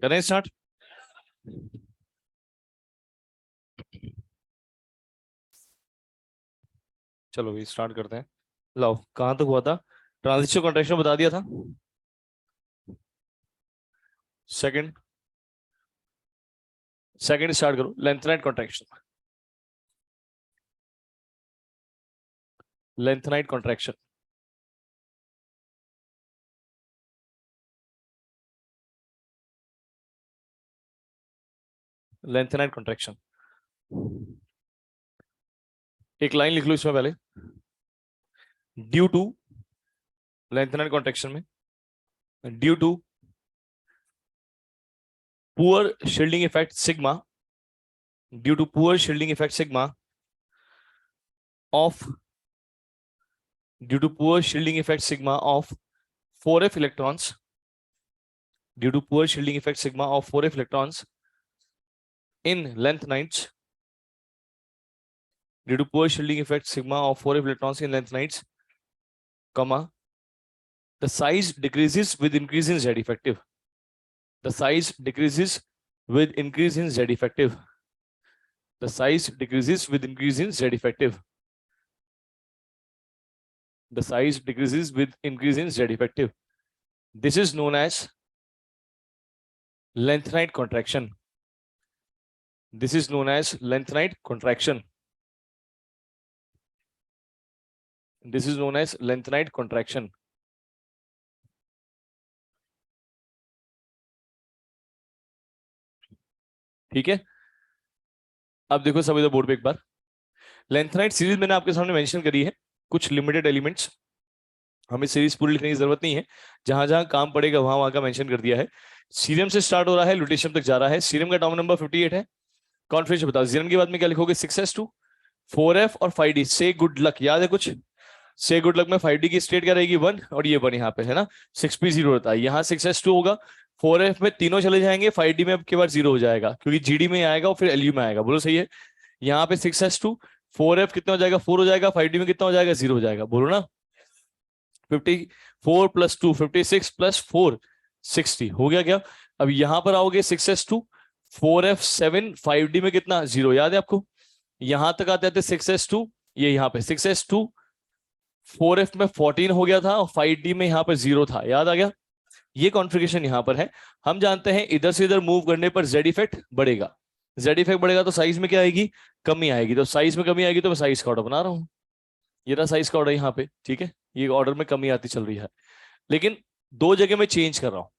करें स्टार्ट। चलो ये स्टार्ट करते हैं। लो कहाँ तक हुआ था? ट्रांजिस्टर कॉन्ट्रैक्शन बता दिया था। सेकंड सेकंड स्टार्ट करो। Lanthanide contraction. Lanthanide contraction. Lanthanide contraction. एक लाइन लिख लो इसमें पहले। ड्यू टू लेंथनाइट कॉन्ट्रैक्शन में, due to poor shielding effect sigma, due to poor shielding effect sigma of due to poor shielding effect sigma of 4f electrons, due to poor shielding effect sigma of 4f electrons in lanthanides, due to poor shielding effect sigma of 4f electrons in lanthanides, comma, the size decreases with increase in Z effective. The size decreases with increase in Z effective. The size decreases with increase in Z effective. The size decreases with increase in Z effective. This is known as lanthanide contraction. This is known as lanthanide contraction. This is known as lanthanide contraction. ठीक है, अब देखो सब इधर board पे एक बार। Lanthanide series मैंने आपके सामने मेंशन करी है, कुछ लिमिटेड एलिमेंट्स, हमें सीरीज पूरी लिखने की जरूरत नहीं है, जहां जहां काम पड़ेगा वहां वहां का मेंशन कर दिया है। सीरियम से स्टार्ट हो रहा है, लुटेशियम तक जा रहा है। सीरियम का एटॉमिक नंबर 58 है। कॉन्फिगरेशन बताओ। जीरन के बाद में क्या लिखोगे? 6s2 4f और 5d। से गुड लक याद है कुछ? से गुड लक में 5d की स्टेट क्या रहेगी? 1 और ये 1 यहाँ पे है ना, 6p0 होता है। यहाँ 6s2 होगा, 4f में तीनों चले जाएंगे, 5d में अब के बाद 0 हो जाएगा क्योंकि जीडी में आएगा और फिर एलयू में आएगा। बोलो सही है? यहाँ पे 6s2 4f कितना हो जाएगा? 4 हो जाएगा। 5d में कितना हो जाएगा? 0 हो जाएगा। बोलो ना। 54 प्लस 2 56 प्लस 4 60 हो गया क्या? अब यहां पर आओगे 6s2 4f7 5d में कितना? 0 याद है आपको? यहां तक आते आते 6s2 ये यहाँ पे 6s2 4f में 14 हो गया था और 5d में यहाँ पर 0 था, याद आ गया? ये कॉन्फ़िगरेशन यहाँ पर है। हम जानते हैं इधर से इधर मूव करने पर जेड इफेक्ट बढ़ेगा। जेड इफेक्ट बढ़ेगा तो साइज में क्या आएगी? कमी आएगी। तो साइज में कमी आएगी तो मैं साइज का ऑर्डर बना रहा हूँ। ये रहा साइज का ऑर्डर यहाँ पे, ठीक है? ये ऑर्डर में कमी आती चल रही है, लेकिन दो जगह में चेंज कर रहा हूँ।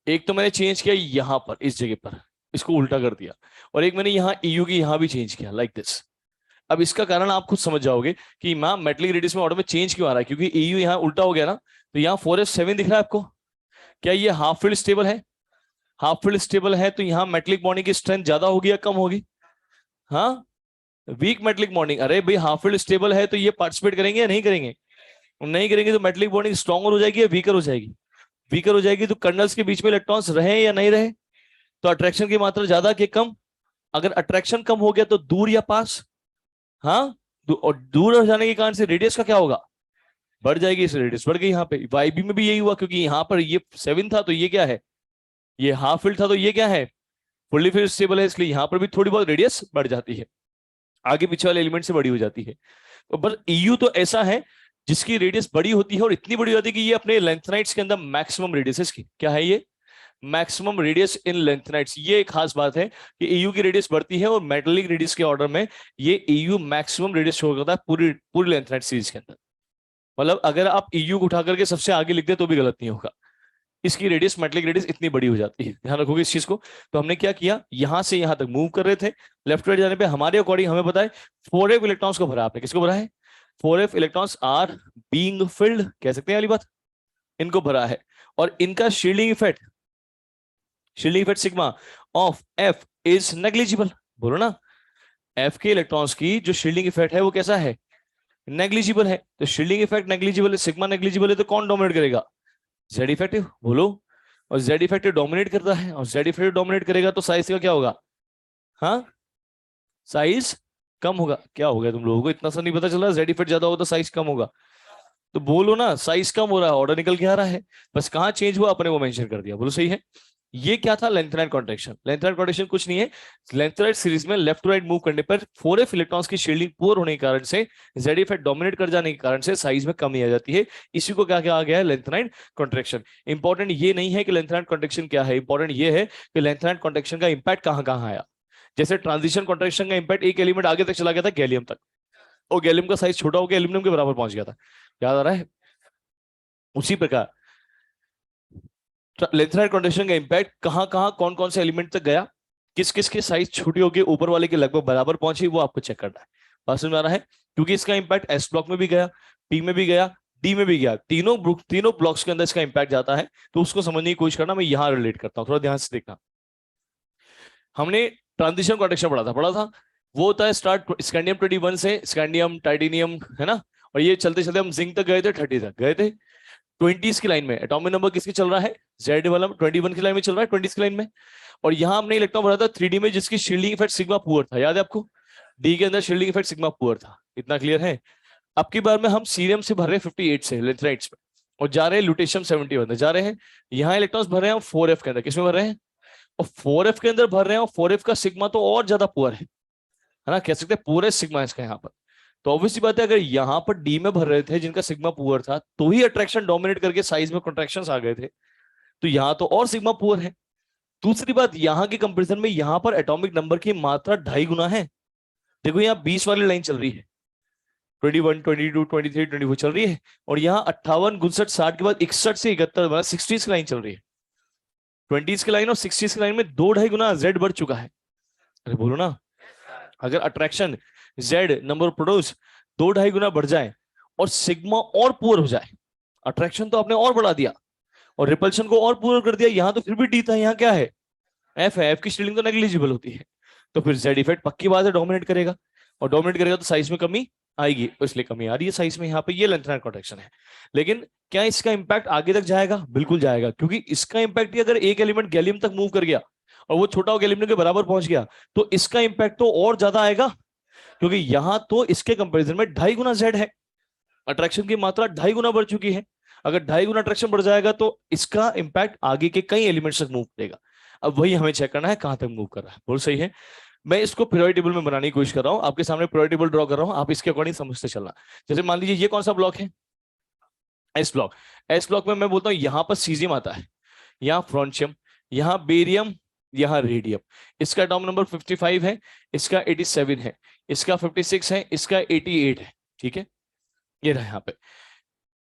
एक तो मैंने चेंज किया यहाँ पर, इस जगह पर इसको उल्टा कर दिया, और एक मैंने यहाँ EU की यहाँ भी चेंज किया, लाइक दिस। अब इसका कारण आप खुद समझ जाओगे कि मां मेटलिक रेडियस में ऑर्डर में चेंज क्यों आ रहा है, क्योंकि EU यहाँ उल्टा हो गया ना। तो यहाँ 4f7 दिख रहा है आपको? क्या ये हाफ फील्ड स्टेबल है? हाफ फील्ड स्टेबल है तो यहाँ मेटलिक बॉन्डिंग की स्ट्रेंथ ज्यादा होगी या कम होगी? हाँ, वीक मेटलिक बॉन्डिंग। अरे भाई हाफ फील्ड स्टेबल है तो ये पार्टिसिपेट करेंगे या नहीं करेंगे? नहीं करेंगे तो मेटलिक बॉन्डिंग स्ट्रॉन्गर हो जाएगी या वीकर हो जाएगी? वीकर हो जाएगी। तो कर्नल्स के बीच में इलेक्ट्रॉन्स रहे या नहीं रहे, तो अट्रैक्शन की मात्रा ज्यादा कि कम? अगर अट्रैक्शन कम हो गया तो दूर या पास? हाँ, और दूर हो जाने के कारण से रेडियस का क्या होगा? बढ़ जाएगी। इस रेडियस बढ़ गई। यहाँ पे YB में भी यही हुआ, क्योंकि यहाँ पर ये 7 था तो ये क्या है? ये हाफ फील्ड था तो ये क्या है? फुल्ली फील्ड स्टेबल है, इसलिए यहाँ पर भी थोड़ी बहुत रेडियस बढ़ जाती है, आगे पीछे वाले एलिमेंट से बड़ी हो जाती है। तो बस EU तो ऐसा है जिसकी रेडियस बड़ी होती है, और इतनी बड़ी होती है कि ये अपने लेंथनाइट्स के अंदर मैक्सिमम रेडियस है इसकी। क्या है ये? मैक्सिमम रेडियस इन लेंथनाइट्स। ये एक खास बात है कि EU की रेडियस बढ़ती है और मेटलिक रेडियस के ऑर्डर में ये EU मैक्सिमम रेडियस शो करता है पूरी पूरी लेंथनाइट सीरीज के अंदर। मतलब अगर आप EU को उठा करके सबसे आगे लिख दे तो भी गलत नहीं होगा। इसकी रेडियस मेटलिक रेडियस इतनी बड़ी हो जाती है, ध्यान रखोगे इस चीज को। तो हमने क्या किया, यहां से यहां तक मूव कर रहे थे, लेफ्ट राइट जाने पे हमारे अकॉर्डिंग हमें पता है 4f इलेक्ट्रॉन्स को भरा। आपने किसको भरा है? 4f electrons are being field, कह सकते हैं वाली बात, इनको भरा है। और इनका shielding effect sigma of f is negligible. बोलो ना, f के इलेक्ट्रॉन्स की जो शील्डिंग इफेक्ट है वो कैसा है? नेग्लिजिबल है। तो शील्डिंग इफेक्ट नेग्लिजिबल है, सिग्मा नेग्लिजिबल है, तो कौन डोमिनेट करेगा? Z effective. बोलो। और जेड इफेक्टिव डोमिनेट करता है, और जेड इफेक्टिव डोमिनेट करेगा तो साइज का क्या होगा? हाँ, साइज कम होगा। क्या हो गया तुम लोगों को, इतना सा नहीं पता चला? जेड इफेक्ट ज्यादा होगा तो साइज कम होगा। तो बोलो ना, साइज कम हो रहा है, ऑर्डर निकल के आ रहा है, बस कहाँ चेंज हुआ अपने वो मेंशन कर दिया। बोलो सही है? ये क्या था? Lanthanide contraction. लेंथेनाइड कॉन्ट्रैक्शन कुछ नहीं है, लेंथेनाइड सीरीज में लेफ्ट टू राइट मूव करने पर 4f इलेक्ट्रॉन्स की शील्डिंग पुअर होने के कारण से, जेड इफेक्ट डोमिनेट कर जाने के कारण से साइज में कमी आ जाती है। इसी को क्या क्या आ गया है? Lanthanide contraction. इंपॉर्टेंट ये नहीं है कि लेंथेनाइड कॉन्ट्रैक्शन क्या है, इंपॉर्टेंट ये है कि लेंथेनाइड कॉन्ट्रैक्शन का इंपैक्ट कहां कहां आया। जैसे ट्रांजिशन कॉन्ट्रैक्शन का इंपैक्ट एक एलिमेंट आगे तक चला गया था, गैलियम तक, और गैलियम का साइज छोटा होकर एल्यूमिनियम के बराबर पहुंच गया था, याद आ रहा है? उसी प्रकार लेंथेनाइड कॉन्ट्रैक्शन का इंपैक्ट कहां कहां कौन कौन से एलिमेंट तक गया, किस किस के साइज छोटी होगी ऊपर वाले के लगभग बराबर पहुंची, वो आपको चेक करना है। बात समझ में आ रहा है? क्योंकि इसका इंपैक्ट एस ब्लॉक में भी गया, पी में भी गया, डी में भी गया, तीनों ब्लॉक्स के अंदर इसका इंपैक्ट जाता है। तो उसको समझने की कोशिश करना, मैं यहां रिलेट करता हूं, थोड़ा ध्यान से देखना। हमने ट्रांजिशन कॉन्ट्रैक्शन पढ़ा था, वो होता है स्टार्ट स्कैंडियम 21 से, स्कैंडियम टाइटेनियम, है ना, और ये चलते चलते हम जिंक तक गए थे, 30 तक गए थे। 20s की लाइन में एटॉमिक नंबर किसकी चल रहा है? जेड वाला 21 की लाइन में चल रहा है, 20s की लाइन में। और यहां हमने इलेक्ट्रॉन भरा था 3D में, जिसकी शील्डिंग इफेक्ट सिग्मा पुअर था, याद है आपको? डी के अंदर शील्डिंग इफेक्ट सिग्मा पुअर था, इतना क्लियर है? अब की बार में हम सीरियम से भर रहे हैं 58 से लेंथेनाइड्स में, और जा रहे हैं लुटेशियम 71 जा रहे हैं। यहाँ इलेक्ट्रॉन्स भर रहे हैं 4f के अंदर, किसमें भर रहे हैं? और 4f के अंदर भर रहे हैं, और 4f का सिग्मा तो और ज्यादा पुअर है ना, कह सकते हैं पूरे सिग्मा इसका यहाँ पर। तो ऑब्वियसली बात है, अगर यहाँ पर डी में भर रहे थे जिनका सिग्मा पुअर था, तो ही अट्रैक्शन डोमिनेट करके साइज में कॉन्ट्रैक्शंस आ गए थे, तो यहाँ तो और सिग्मा पुअर है। दूसरी बात, यहाँ के कंपैरिजन में यहाँ पर एटॉमिक नंबर की मात्रा 2.5 गुना है। देखो यहाँ 20 वाली लाइन चल रही है, 21, 22, 23, 24 चल रही है, और यहाँ 58, 59, 60 के बाद 61 से 71 मतलब 60s की लाइन चल रही है। 20s की लाइन और 60s की लाइन में 2-2.5 गुना जेड बढ़ चुका है। अरे बोलो ना, अगर अट्रैक्शन जेड नंबर प्रोड्यूस 2-2.5 गुना बढ़ जाए और सिग्मा और पुअर हो जाए, अट्रैक्शन तो आपने और बढ़ा दिया और रिपल्शन को और पुअर कर दिया, यहां तो फिर भी डी था, यहाँ क्या है? एफ है, एफ की शील्डिंग तो नेग्लिजिबल होती है, तो फिर जेड इफेक्ट पक्की बात है डोमिनेट करेगा, और डोमिनेट करेगा तो साइज में कमी आएगी, तो इसलिए कमी आ रही है साइज में यहाँ पे। ये लेंथेनाइड कॉन्ट्रैक्शन है। लेकिन क्या इसका इंपैक्ट आगे तक जाएगा? बिल्कुल जाएगा, क्योंकि इसका इंपैक्ट अगर एक एलिमेंट गैलियम तक मूव कर गया और वो छोटा गैलियम के बराबर पहुंच गया, तो इसका इंपैक्ट तो और ज्यादा आएगा, क्योंकि यहां तो इसके कंपैरिजन में 2.5 गुना जेड है, अट्रैक्शन की मात्रा 2.5 गुना बढ़ चुकी है। अगर 2.5 गुना अट्रैक्शन बढ़ जाएगा तो इसका इंपैक्ट आगे के कई एलिमेंट्स तक मूव करेगा। अब वही हमें चेक करना है कहां तक मूव कर रहा है। बोल सही है? मैं इसको पीरियोडिक टेबल में बनाने की कोशिश कर रहा हूं, आपके सामने पीरियोडिक टेबल ड्रॉ कर रहा हूं, आप इसके अकॉर्डिंग समझते चलना। जैसे मान लीजिए ये कौन सा ब्लॉक है? S block. एस ब्लॉक में मैं बोलता हूं यहां पर सीजियम आता है, यहाँ फ्रॉन्शियम, यहाँ बेरियम, यहाँ रेडियम। इसका एटॉमिक नंबर 55 है, इसका 87 है, इसका 56 है, इसका 88 है, ठीक है, ये रहा यहाँ पे।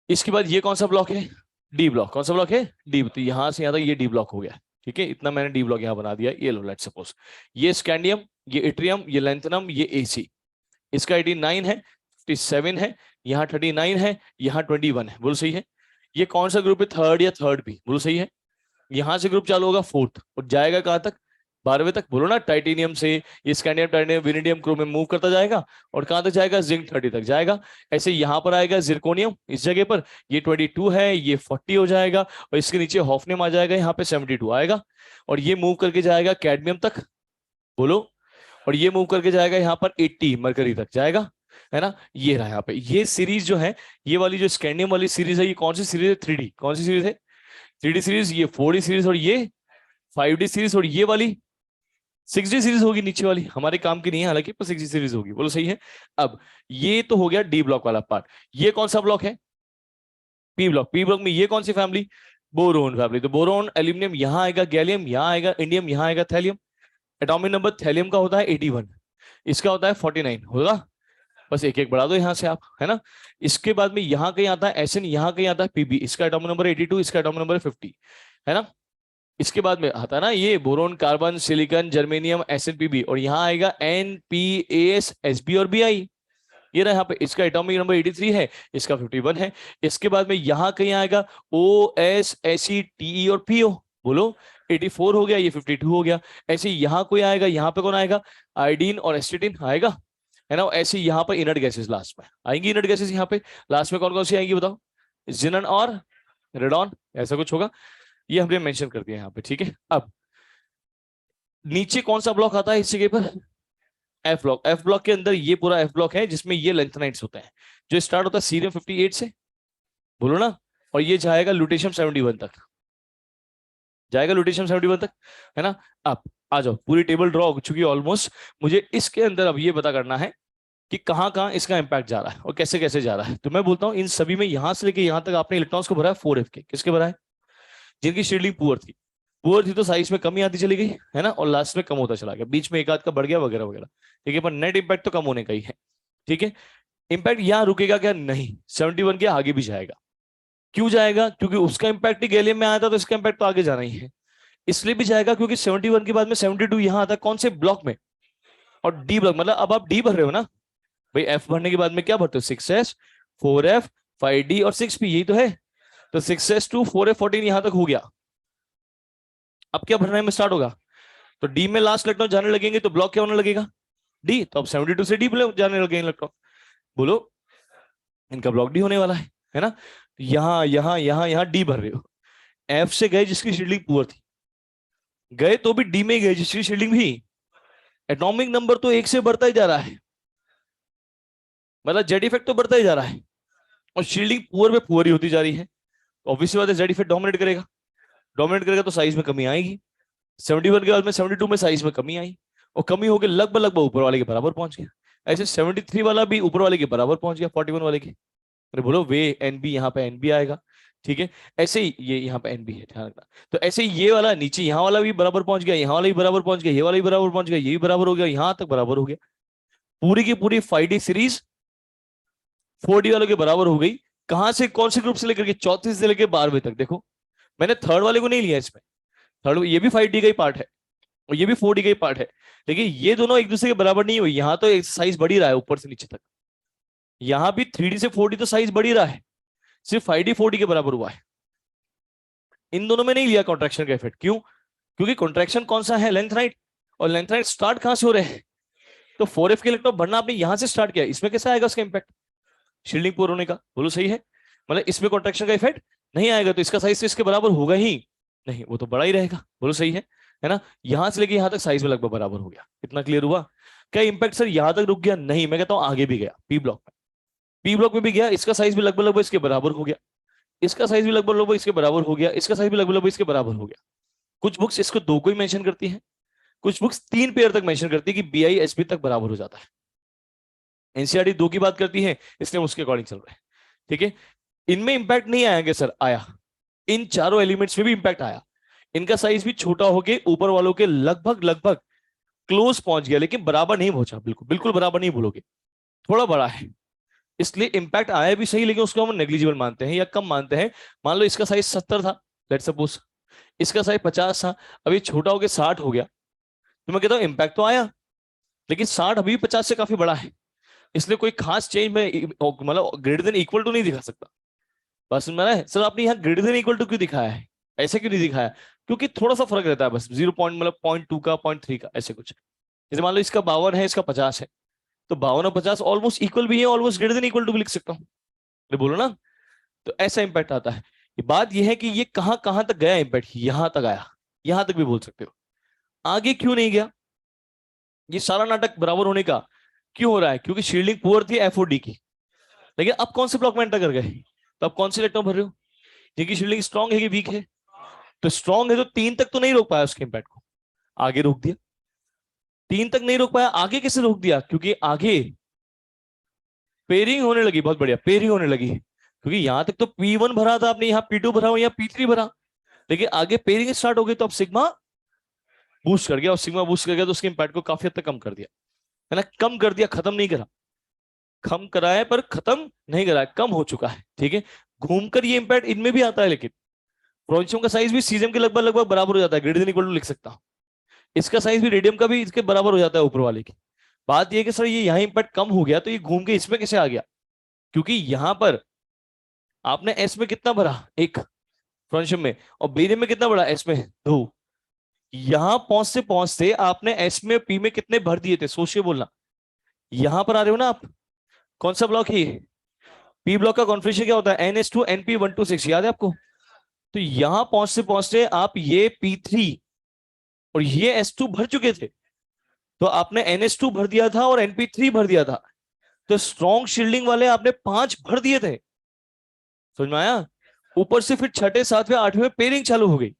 इसके बाद ये कौन सा ब्लॉक है? D block. कौन सा ब्लॉक है? डी। तो यहां से यहां तक ये डी ब्लॉक हो गया, ठीक है, इतना मैंने डी ब्लॉक यहाँ बना दिया। ये लो, लेट्स सपोज ये स्कैंडियम, ये इट्रियम, ये लैंथेनम, ये एसी। इसका 89 है, 57 है, यहाँ 39 है, यहाँ 21 है, बोलो सही है? ये कौन सा ग्रुप है? थर्ड या थर्ड बी, बोलो सही है? यहां से ग्रुप चालू होगा फोर्थ और जाएगा कहां तक? 12वें तक, बोलो ना। टाइटेनियम से ये स्कैंडियम, टाइटेनियम, विनेडियम क्रोम में मूव करता जाएगा और कहां तक जाएगा? जिंक 30 तक जाएगा। ऐसे यहां पर आएगा जिरकोनियम, इस जगह पर ये 22 है, ये 40 हो जाएगा, और इसके नीचे हॉफनियम आ जाएगा, यहाँ पे 72 आएगा, और ये मूव करके जाएगा कैडमियम तक, बोलो, और ये मूव करके जाएगा यहाँ पर 80 मरकरी तक जाएगा, है ना। ये रहा यहाँ पे ये सीरीज जो है, ये वाली जो स्कैंडियम वाली सीरीज है, ये कौन सी सीरीज है? 3D। कौन सी सीरीज है? 3D series. ये 4D सीरीज, और ये 5D सीरीज, और ये वाली 6D सीरीज होगी नीचे वाली, हमारे काम की नहीं है हालांकि, पर 6D सीरीज होगी, बोलो सही है? अब ये तो हो गया डी ब्लॉक वाला पार्ट। ये कौन सा ब्लॉक है? P block. पी ब्लॉक में ये कौन सी फैमिली? Boron family. तो बोरोन, एल्यूमिनियम यहाँ आएगा, गैलियम यहाँ आएगा, इंडियम यहाँ आएगा, थैलियम। एटॉमिक नंबर थैलियम का होता है 81, इसका होता है 49, होगा? बस एक एक बढ़ा दो यहाँ से आप, है ना। इसके बाद में यहाँ कहीं आता है एसएन, यहाँ कहीं आता है पीबी, इसका एटॉमिक नंबर 82, इसका एटॉमिक नंबर 50, है ना। इसके बाद में आता है ना ये बोरोन, कार्बन, सिलिकॉन, जर्मेनियम, एसएनपीबी, और यहाँ आएगा एनपीएस, एसबी और बीआई। ये रहा यहाँ पे, इसका एटॉमिक नंबर 83 है, इसका 51 है। इसके बाद में यहाँ कहीं आएगा ओ एस एसई टीई और पीओ, बोलो 84 हो गया, ये 52 हो गया। ऐसे यहाँ कोई आएगा, यहाँ पे कौन आएगा? आयोडीन और एस्टिटीन आएगा, है ना। ऐसे यहाँ पर इनर्ट गैसेस लास्ट में आएंगी, इनर्ट गैसेस यहाँ पे लास्ट में कौन कौन सी आएंगी बताओ? जिनन और रेडॉन, ऐसा कुछ होगा, ये हमने मेंशन कर दिया यहाँ पे, ठीक है। अब नीचे कौन सा ब्लॉक आता है इस जगह पर? F block. एफ ब्लॉक के अंदर ये पूरा एफ ब्लॉक है, जिसमें ये लेंथेनाइट्स होते हैं, जो स्टार्ट होता है सीरियम 58 से, बोलो ना, और ये जाएगा लुटेशियम 71 तक, जाएगा लुटेशियम 71 तक, है ना। अब आ जाओ, पूरी टेबल ड्रॉ हो चुकी है ऑलमोस्ट। मुझे इसके अंदर अब ये पता करना है कि कहाँ कहाँ इसका इंपैक्ट जा रहा है और कैसे कैसे जा रहा है। तो मैं बोलता हूँ इन सभी में यहां से लेके यहां तक आपने इलेक्ट्रॉन्स को भरा है 4f के। किसके भरा है? जिनकी शील्डिंग पुअर थी। पुअर थी तो साइज में कमी आती चली गई, है ना, और लास्ट में कम होता चला गया, बीच में एक आध का बढ़ गया वगैरह वगैरह। ठीक है, पर नेट इंपैक्ट तो कम होने का ही है। ठीक है, इंपैक्ट यहां रुकेगा क्या? नहीं, 71 के आगे भी जाएगा। क्यों जाएगा? क्योंकि उसका इंपैक्ट ही गैलियम में आया था, तो इसका इंपैक्ट तो आगे जाना ही है। इसलिए भी जाएगा क्योंकि 71 के बाद में 72 यहां आता है, कौन से ब्लॉक में? और डी ब्लॉक, मतलब अब आप डी भर रहे हो ना भाई। एफ भरने के बाद में क्या भरते हो? 6s, 4f, 5d और 6p, यही तो है। तो 6s2 4f 14 यहां तक हो गया। अब क्या भरने में स्टार्ट होगा? तो डी में लास्ट इलेक्ट्रॉन जाने लगेंगे तो ब्लॉक क्या होने लगेगा? डी। तो अब 72 से डी जाने लगेंगे इलेक्ट्रॉन। बोलो, इनका ब्लॉक डी होने वाला है ना। यहां यहां यहां यहां डी भर रहे हो। एफ से गए जिसकी शील्डिंग पुअर थी, गए तो भी डी में गए जिसकी शील्डिंग भी। एटॉमिक नंबर तो एक से बढ़ता ही जा रहा है, मतलब जेड इफेक्ट तो बढ़ता ही जा रहा है, और शील्डिंग पुअर में पुअर ही होती जा रही है। ऑब्वियसली बात है, जेड इफेक्ट डोमिनेट करेगा। डोमिनेट करेगा तो साइज में कमी आएगी। 71 के बाद में 72 में साइज में कमी आई, और कमी होकर लगभग लगभग ऊपर वाले के बराबर पहुंच गया। ऐसे 73 वाला भी ऊपर वाले के बराबर पहुंच गया 41 वाले के। अरे बोलो वे एन बी, यहाँ पे एन बी आएगा। ठीक है, ऐसे ही ये यहाँ पे एन बी है, ध्यान रखना। तो ऐसे ही ये वाला नीचे यहाँ वाला भी बराबर पहुंच गया, यहाँ वाला भी बराबर पहुंच गया, ये वाला भी बराबर पहुंच गया, ये भी बराबर हो गया, यहाँ तक बराबर हो गया। पूरी की पूरी 5D सीरीज 4D वालों के बराबर हो गई। कहां से? कौन से ग्रुप से लेकर के? 34 से लेकर 12वें तक। देखो, मैंने थर्ड वाले को नहीं लिया इसमें। थर्ड ये भी 5D का ही पार्ट है और ये भी 4D का ही पार्ट है, लेकिन ये दोनों एक दूसरे के बराबर नहीं हुई। यहाँ तो साइज बढ़ ही रहा है ऊपर से नीचे तक। यहाँ भी 3D से 4D तो साइज बढ़ ही रहा है, सिर्फ 5D 4D के बराबर हुआ है। इन दोनों में नहीं लिया कॉन्ट्रैक्शन का इफेक्ट। क्यों? क्योंकि कॉन्ट्रैक्शन कौन सा है? Length right. और लेंथ राइट स्टार्ट कहां से हो रहे हैं? तो 4f के इलेक्ट्रॉन बढ़ना आपने यहां से स्टार्ट किया, इसमें कैसे आएगा उसका इंपैक्ट? शील्डिंग पूर्ण होने का। बोलो सही है? मतलब इसमें कॉन्ट्रैक्शन का इफेक्ट नहीं आएगा, तो इसका साइज तो इसके बराबर होगा ही नहीं, वो तो बड़ा ही रहेगा। बोलो सही है ना। यहां से लेके यहां तक साइज में लगभग बराबर हो गया। इतना क्लियर हुआ? क्या इंपैक्ट सर यहां तक रुक गया? नहीं, मैं कहता हूं आगे भी गया, पी ब्लॉक में। पी ब्लॉक में भी गया, इसका साइज भी लगभग लगभग इसके बराबर हो गया, इसका साइज भी लगभग लगभग इसके बराबर हो गया, इसका साइज भी लगभग लगभग इसके बराबर हो गया। कुछ बुक्स इसको दो को ही मेंशन करती है, कुछ बुक्स 3 पेयर तक मेंशन करती है कि बी आई एच बी तक बराबर हो जाता है। एनसीईआरटी 2 की बात करती है, इसलिए उसके अकॉर्डिंग चल रहा है। ठीक है, इनमें इंपैक्ट नहीं आएंगे सर? आया। इन चारों एलिमेंट्स में भी इंपैक्ट आया। इनका साइज भी छोटा होके ऊपर वालों के लगभग लगभग क्लोज पहुंच गया, लेकिन बराबर नहीं पहुंचा। बिल्कुल बिल्कुल बराबर नहीं बोलोगे, थोड़ा बड़ा है। इसलिए इंपैक्ट आया भी सही, लेकिन उसको हम नेग्लिजिबल मानते हैं या कम मानते हैं। मान लो इसका साइज 70 था, लेट्स सपोज, इसका साइज 50 था, अभी छोटा होकर 60 हो गया, तो मैं कहता हूं इंपैक्ट तो आया, लेकिन 60 अभी 50 से काफी बड़ा है, इसलिए कोई खास चेंज में मतलब ग्रेटर देन इक्वल टू नहीं दिखा सकता। बस मैंने सर आपने यहाँ ग्रेटर देन इक्वल टू क्यों दिखाया है? ऐसे क्यों नहीं दिखाया? क्योंकि थोड़ा सा फर्क रहता है बस, 0 पॉइंट मतलब 0.2 का 0.3 का ऐसे कुछ। जैसे मान लो इसका 52 है, इसका 50 है, तो 52 और 50 ऑलमोस्ट इक्वल भी है, almost greater than equal to भी लिख सकता हूँ। बोलो ना। तो ऐसा इंपैक्ट आता है। बात यह है कि ये कहां कहां तक गया इंपैक्ट? यहां तक आया, यहां तक भी बोल सकते हो। आगे क्यों नहीं गया? ये सारा नाटक बराबर होने का क्यों हो रहा है? क्योंकि शील्डिंग पुअर थी एफओडी की। लेकिन अब कौन से ब्लॉक में एंटर कर गए? तो अब कौन से इलेक्ट्रॉन भर रहे हो? जिनकी शील्डिंग स्ट्रॉन्ग है कि वीक है? तो स्ट्रॉन्ग है तो 3 तक तो नहीं रोक पाया उसके इंपैक्ट को, आगे रोक दिया। 3 तक नहीं रोक पाया, आगे कैसे रोक दिया? क्योंकि आगे पेयरिंग होने लगी। बहुत बढ़िया, पेयरिंग होने लगी। क्योंकि यहां तक तो P1 भरा था आपने, यहाँ P2 भरा हो, यहाँ P3 भरा, लेकिन आगे पेयरिंग स्टार्ट हो गई, तो अब सिग्मा बूस्ट कर गया, और सिग्मा बूस्ट कर गया तो उसके इंपैक्ट को काफी हद तक कम कर दिया, है ना। कम कर दिया, खत्म नहीं करा। कम कराया पर खत्म नहीं कराया, कम हो चुका है। ठीक है, घूमकर ये इंपैक्ट इनमें भी आता है, लेकिन फ्लोरेंशियम का साइज भी सीजियम के लगभग लगभग बराबर हो जाता है, ग्रेटर देन इक्वल टू लिख सकता हूं। इसका साइज भी रेडियम का भी इसके बराबर हो जाता है ऊपर वाले की। बात यह कि सर ये यहाँ इंपैक्ट कम हो गया, तो ये घूम के इसमें कैसे आ गया? क्योंकि यहां पर आपने एस में कितना भरा? 1 फ्लोरेंशियम में, और बेरियम में कितना भरा? एस में 2। यहां पहुंचते पहुंचते आपने एस में पी में कितने भर दिए थे? सोचिए, बोलना। यहां पर आ रहे हो ना आप, कौन सा ब्लॉक है? पी ब्लॉक का कॉन्फिगरेशन क्या होता है? NH2 NP126, याद है आपको? तो यहां पहुंचते पहुंचते आप ये P3 और ये S2 भर चुके थे, तो आपने NH2 भर दिया था और NP3 भर दिया था, तो स्ट्रॉन्ग शील्डिंग वाले आपने 5 भर दिए थे। समझ में आया? ऊपर से फिर छठे 7वें 8वें पेयरिंग चालू हो गई।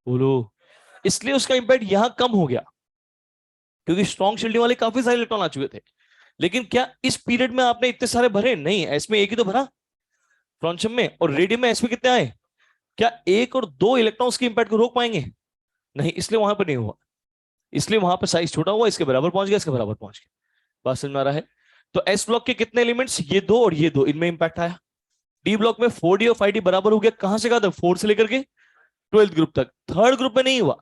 बोलो। इसलिए उसका इंपैक्ट यहां कम हो गया, क्योंकि स्ट्रॉन्ग शील्डिंग वाले काफी सारे इलेक्ट्रॉन आ चुके थे। लेकिन क्या इस पीरियड में आपने इतने सारे भरे? नहीं, एस में एक ही तो भरा फ्रॉन्शियम में, और रेडियम में एस में कितने आए? क्या एक और दो इलेक्ट्रॉन्स के इंपैक्ट को रोक पाएंगे? नहीं, इसलिए वहां पर नहीं हुआ। इसलिए वहां पर साइज छोटा हुआ, इसके बराबर पहुंच गया, इसके बराबर पहुंच गया। बात समझ में आ रहा है? तो एस ब्लॉक के कितने एलिमेंट्स? ये दो और ये दो, इनमें इंपैक्ट आया। डी ब्लॉक में 4D और 5D बराबर हो गया, कहां से कहा था? 4 से लेकर के 12th ग्रुप तक। थर्ड ग्रुप में नहीं हुआ।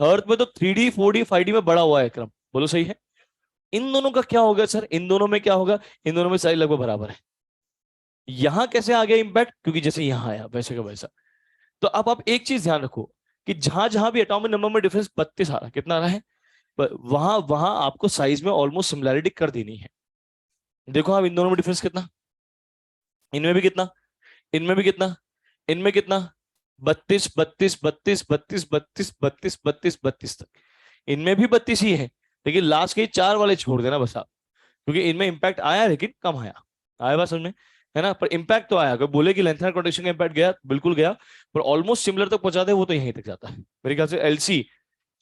थर्ड में तो 3D 4D 5D में बड़ा हुआ है क्रम। बोलो सही है? इन दोनों का क्या होगा सर? इन दोनों में क्या होगा? इन दोनों में साइज लगभग बराबर है। यहां कैसे आ गया इंपैक्ट? क्योंकि जैसे यहां आया वैसे का वैसा। तो अब आप एक चीज ध्यान रखो कि जहां जहां भी एटॉमिक नंबर में डिफरेंस 32 आ रहा है, कितना आ रहा है? वहां वहां आपको साइज में ऑलमोस्ट सिमिलैरिटी कर देनी है। देखो आप इन दोनों में डिफरेंस कितना, इनमें भी कितना, इनमें भी कितना, इनमें कितना, 32 32 32 32 32 32 32 32 तक। इनमें भी 32 ही है, लेकिन लास्ट के चार वाले छोड़ देना बस आप, क्योंकि इनमें इंपैक्ट आया लेकिन कम आया। आया बात समझ में? है ना? पर इंपैक्ट तो आया। अगर बोले कि लेंथ एंड रोटेशन का इंपैक्ट गया, बिल्कुल गया। पर ऑलमोस्ट सिमिलर तक पहुंचा दे, वो तो यहीं तक जाता है। मेरे ख्याल से एलसी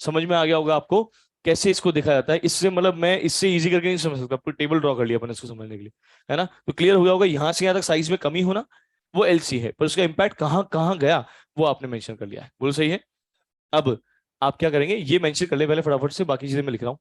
समझ में आ गया होगा आपको, कैसे इसको देखा जाता है। इससे मतलब मैं इससे इजी करके नहीं समझ सकता, पूरी टेबल ड्रॉ कर लिया अपन इसको समझने के लिए। है ना? तो क्लियर हो गया होगा, यहां से यहां तक साइज में कमी होना वो एलसी है, पर उसका इंपैक्ट कहाँ कहाँ गया वो आपने मेंशन कर लिया है। बोलो सही है? अब आप क्या करेंगे, ये मेंशन कर ले पहले फटाफट से, बाकी चीजें मैं लिख रहा हूँ।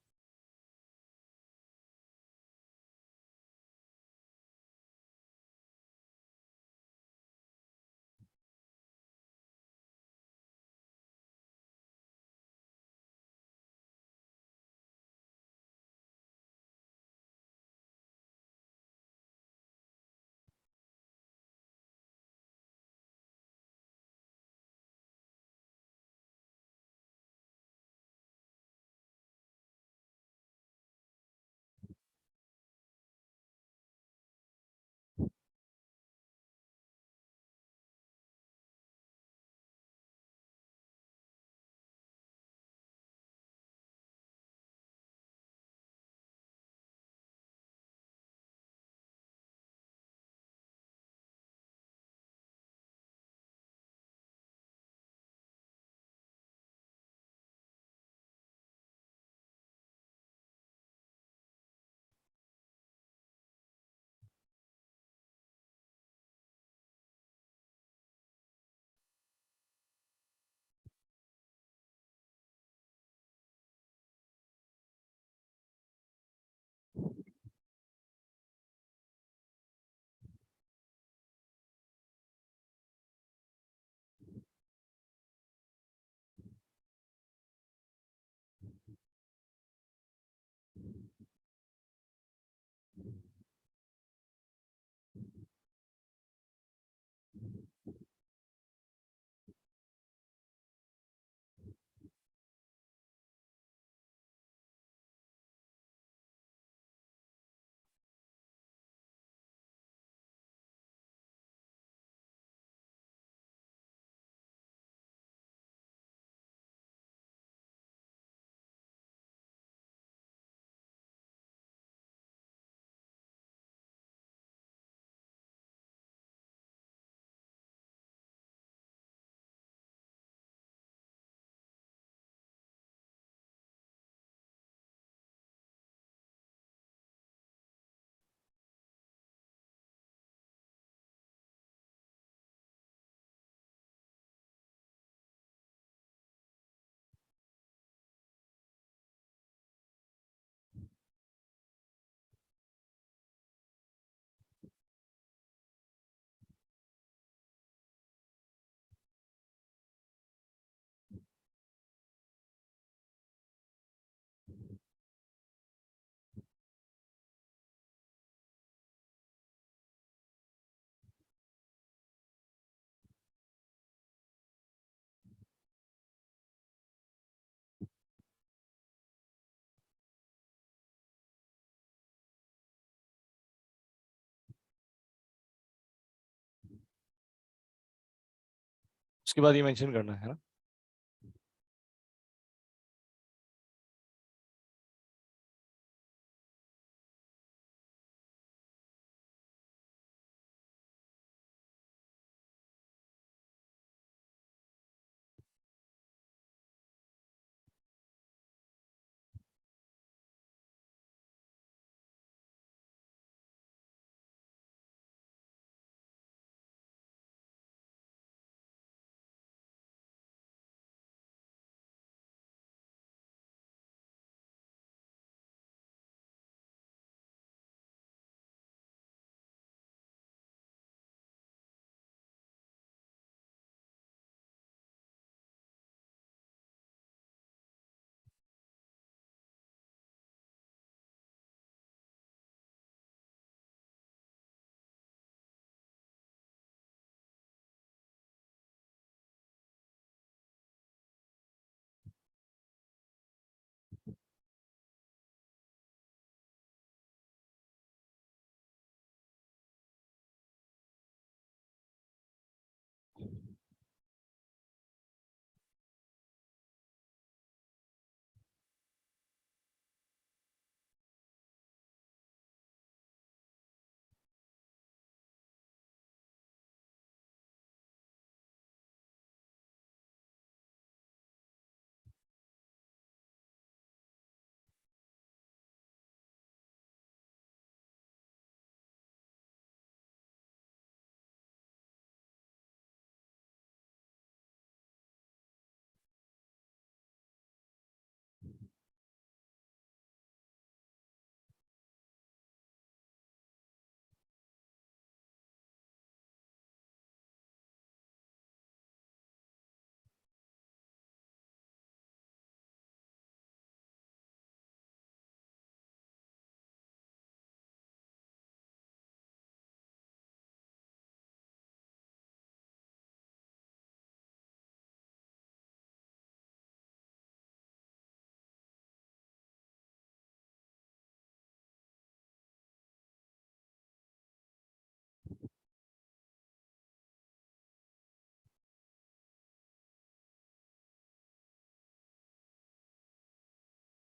उसके बाद ये मेंशन करना है ना।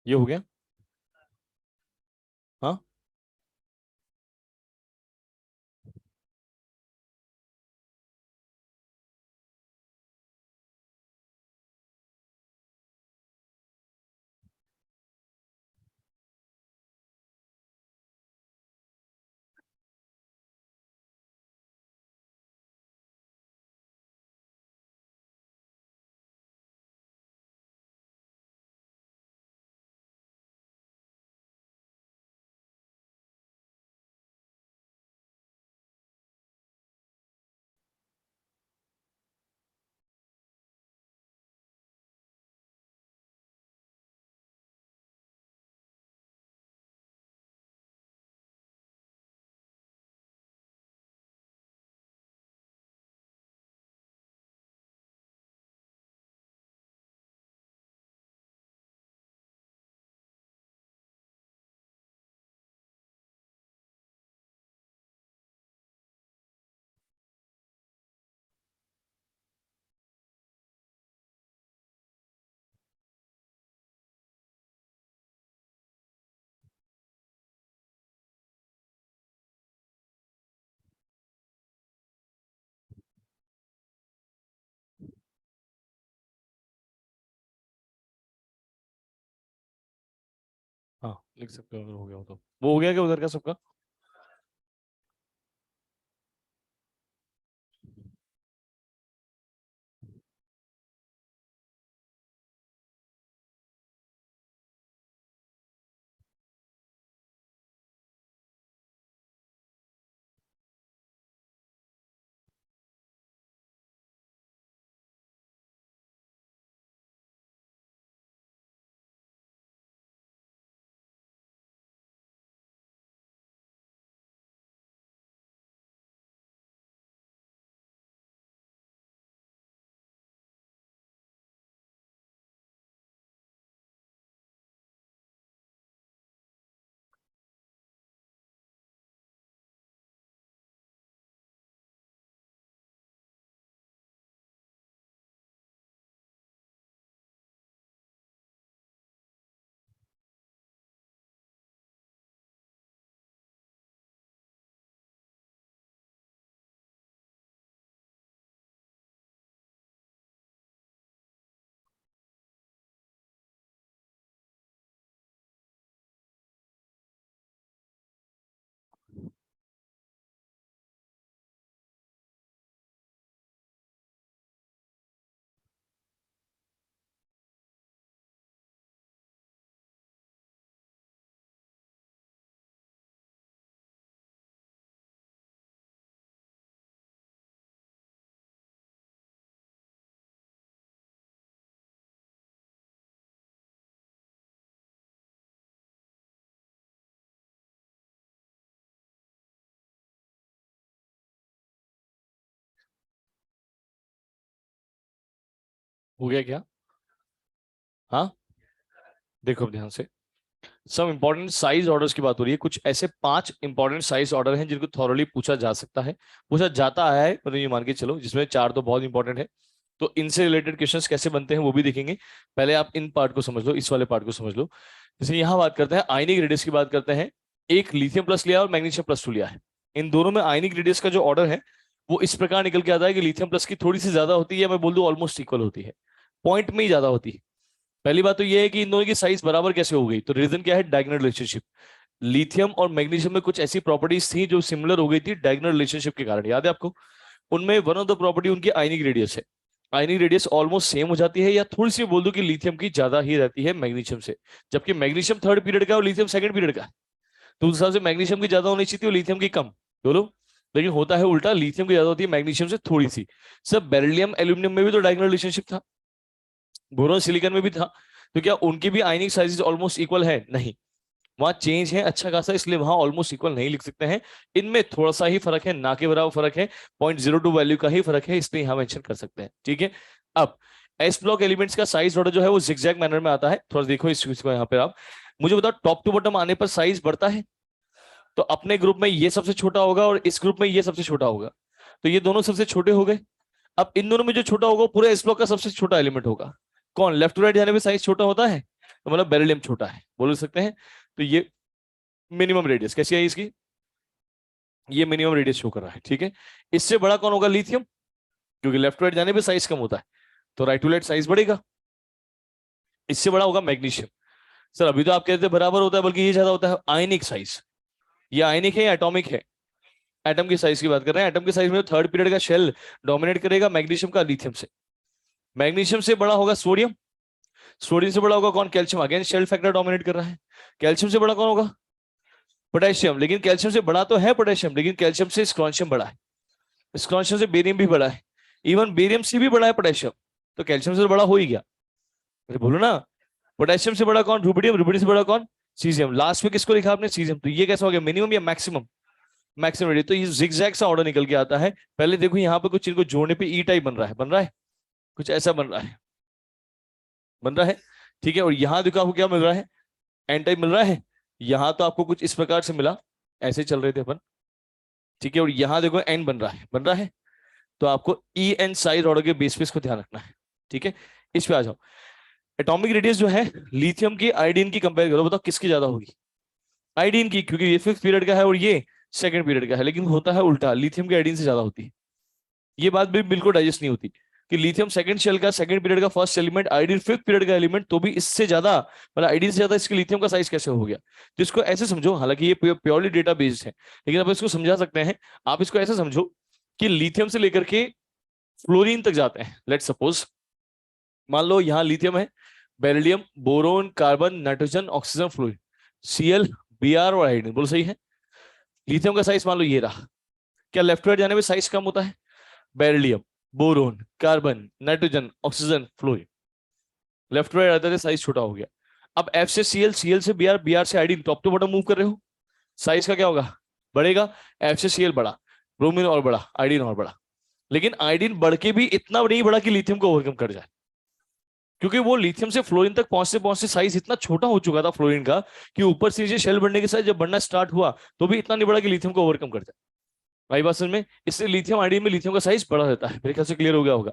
ये हो गया। हाँ हाँ लिख सकते हो अगर हो गया हो तो। वो हो गया क्या उधर का सबका? हो गया क्या? हाँ देखो अब ध्यान से। सब इंपॉर्टेंट साइज ऑर्डर्स की बात हो रही है। कुछ ऐसे 5 इंपॉर्टेंट साइज ऑर्डर हैं जिनको थॉरली पूछा जा सकता है, पूछा जाता है, मतलब ये मान के चलो, जिसमें 4 तो बहुत इंपॉर्टेंट है। तो इनसे रिलेटेड क्वेश्चंस कैसे बनते हैं वो भी देखेंगे। पहले आप इन पार्ट को समझ लो, इस वाले पार्ट को समझ लो। जैसे यहाँ बात करते हैं आयनिक रेडियस की बात करते हैं। एक लिथियम प्लस लिया और मैग्नीशियम प्लस टू लिया है। इन दोनों में आयनिक रेडियस का जो ऑर्डर है वो इस प्रकार निकल के आता है कि लिथियम प्लस की थोड़ी सी ज्यादा होती है, मैं बोल दूं ऑलमोस्ट इक्वल होती है, पॉइंट में ही ज्यादा होती है। पहली बात तो ये है कि इन दोनों की साइज बराबर कैसे हो गई, तो रीजन क्या है, डायगोनल रिलेशनशिप। लिथियम और मैग्नीशियम में कुछ ऐसी प्रॉपर्टीज थी जो सिमिलर हो गई थी डायगोनल रिलेशनशिप के कारण, याद है आपको? उनमें वन ऑफ द प्रॉपर्टी उनकी आयनिक रेडियस है। आयनिक रेडियस ऑलमोस्ट सेम हो जाती है, या थोड़ी सी बोल दो कि लिथियम की ज्यादा ही रहती है मैग्नीशियम से। जबकि मैग्नीशियम थर्ड पीरियड का और लिथियम सेकंड पीरियड का है, तो उस हिसाब से मैग्नीशियम की ज्यादा होनी चाहिए थी और लिथियम की कम, बोलो। लेकिन होता है उल्टा, लिथियम की ज्यादा होती है मैग्नीशियम से थोड़ी सी। सब बेरिलियम एल्यूमिनियम में भी तो डायगोनल रिलेशनशिप था, बोरोन सिलिकॉन में भी था। तो क्या उनकी भी आयनिक साइजेस ऑलमोस्ट इक्वल है? नहीं, वहां चेंज है अच्छा खासा, इसलिए वहां ऑलमोस्ट इक्वल नहीं लिख सकते हैं। इनमें थोड़ा सा ही फर्क है, ना के बराबर फर्क है, 0.02 वैल्यू का ही फर्क है, इसलिए यहां मेंशन कर सकते हैं, ठीक है। अब एस ब्लॉक एलिमेंट्स का साइज ऑर्डर जो है वो जिगजैग मैनर में आता है, थोड़ा देखो इस चीज को यहाँ पे आप। मुझे बताओ टॉप टू बॉटम आने पर साइज बढ़ता है, तो अपने ग्रुप में ये सबसे छोटा होगा और इस ग्रुप में ये सबसे छोटा होगा, तो ये दोनों सबसे छोटे हो गए। अब इन दोनों में जो छोटा होगा वो पूरे एस ब्लॉक का सबसे छोटा एलिमेंट होगा। कौन? लेफ्ट टू राइट जाने में साइज छोटा होता है? तो मतलब बेरिलियम छोटा है, बोल सकते हैं। तो ये मिनिमम रेडियस कैसी है इसकी, ये मिनिमम रेडियस शो कर रहा है, ठीक है। इससे बड़ा कौन होगा, लिथियम, क्योंकि लेफ्ट टू राइट जाने पे साइज कम होता है, तो राइट टू लेफ्ट साइज बढ़ेगा। इससे बड़ा होगा मैग्नीशियम। सर अभी तो आप कहते हैं बराबर होता है, बल्कि ये ज्यादा होता है, आयनिक साइज। ये आयनिक है या एटॉमिक है, एटम की साइज की बात कर रहे हैं। एटम की साइज में थर्ड पीरियड का शेल डोमिनेट करेगा मैग्नीशियम का लिथियम से। मैग्नीशियम से बड़ा होगा सोडियम, सोडियम से बड़ा होगा कौन, calcium, again shell factor dominate कर रहा है। कैल्शियम से बड़ा कौन होगा, पोटेशियम, लेकिन कैल्शियम से बड़ा तो है पोटेशियम, लेकिन कैल्शियम से स्क्रॉन्शियम बड़ा है, स्क्रॉन्शियम से बेरियम भी बड़ा है, इवन बेरियम से भी बड़ा है पोटेशियम, तो कैल्शियम से बड़ा हो ही गया। अरे बोलो ना, पोटेशियम से बड़ा कौन, रुबिडियम, रुबिडियम से बड़ा कौन, सीजियम। लास्ट में किसको लिखा आपने, सीजियम। तो ये कैसा हो गया, मिनिमम या मैक्सिमम, मैक्सिमम रेडियस। तो ये जिगजैग सा ऑर्डर निकल के आता है। पहले देखो यहाँ पे कुछ इनको जोड़ने पे ई टाइप बन रहा है, बन रहा है, कुछ ऐसा बन रहा है, बन रहा है, ठीक है। और यहाँ देखो आपको क्या मिल रहा है, एन टाइप मिल रहा है। यहाँ तो आपको कुछ इस प्रकार से मिला, ऐसे चल रहे थे अपन, ठीक है। और यहाँ देखो एन बन रहा है, बन रहा है। तो आपको ई एन साइज ऑर्डर के बेस पे इसको ध्यान रखना है, ठीक है। इस पे आ जाओ। एटॉमिक रेडियस जो है लिथियम की आयोडीन की कंपेयर करो, बताओ किसकी ज्यादा होगी, आयोडीन की, क्योंकि ये फिफ्थ पीरियड का है और ये सेकंड पीरियड का है। लेकिन होता है उल्टा, लिथियम की आयोडीन से ज्यादा होती है। ये बात भी बिल्कुल डाइजेस्ट नहीं होती कि लिथियम सेकंड शेल का, सेकंड पीरियड का first element, iodine fifth period का एलिमेंट, तो भी इससे ज्यादा, मतलब आयोडीन से ज्यादा इसके लिथियम का साइज कैसे हो गया। तो इसको ऐसे समझो, हालांकि ये प्योरली डेटा बेस्ड है, लेकिन आप इसको समझा सकते हैं। आप इसको ऐसे समझो कि लिथियम से लेकर के फ्लोरीन तक जाते हैं। लेट सपोज, मान लो यहाँ लिथियम है, beryllium, boron, carbon, nitrogen, oxygen, fluorine, Cl, Br और आयोडीन, बोलो सही है। लिथियम का साइज मान लो ये रहा, क्या लेफ्ट राइट जाने में साइज कम होता है, beryllium, boron, carbon, nitrogen, oxygen, fluorine, left right आते थे साइज छोटा हो गया। अब F से Cl, Cl से Br, Br से iodine, top to bottom move कर रहे हो, साइज का क्या होगा, बढ़ेगा। F से Cl बड़ा, ब्रोमीन और बड़ा, आयोडीन और बड़ा। लेकिन आयोडीन बढ़ के भी इतना नहीं बढ़ा कि लिथियम को ओवरकम कर जाए, क्योंकि वो लिथियम से फ्लोरीन तक पहुंचते पहुंचते साइज इतना छोटा हो चुका था फ्लोरीन का, कि ऊपर से नीचे शेल बढ़ने के साथ जब बढ़ना स्टार्ट हुआ तो भी इतना नहीं बढ़ा कि लिथियम को ओवरकम कर जाए। भाई बात समझ में, इससे लिथियम आयोडीन में लिथियम का साइज बड़ा रहता है। मेरे ख्याल से क्लियर हो गया होगा।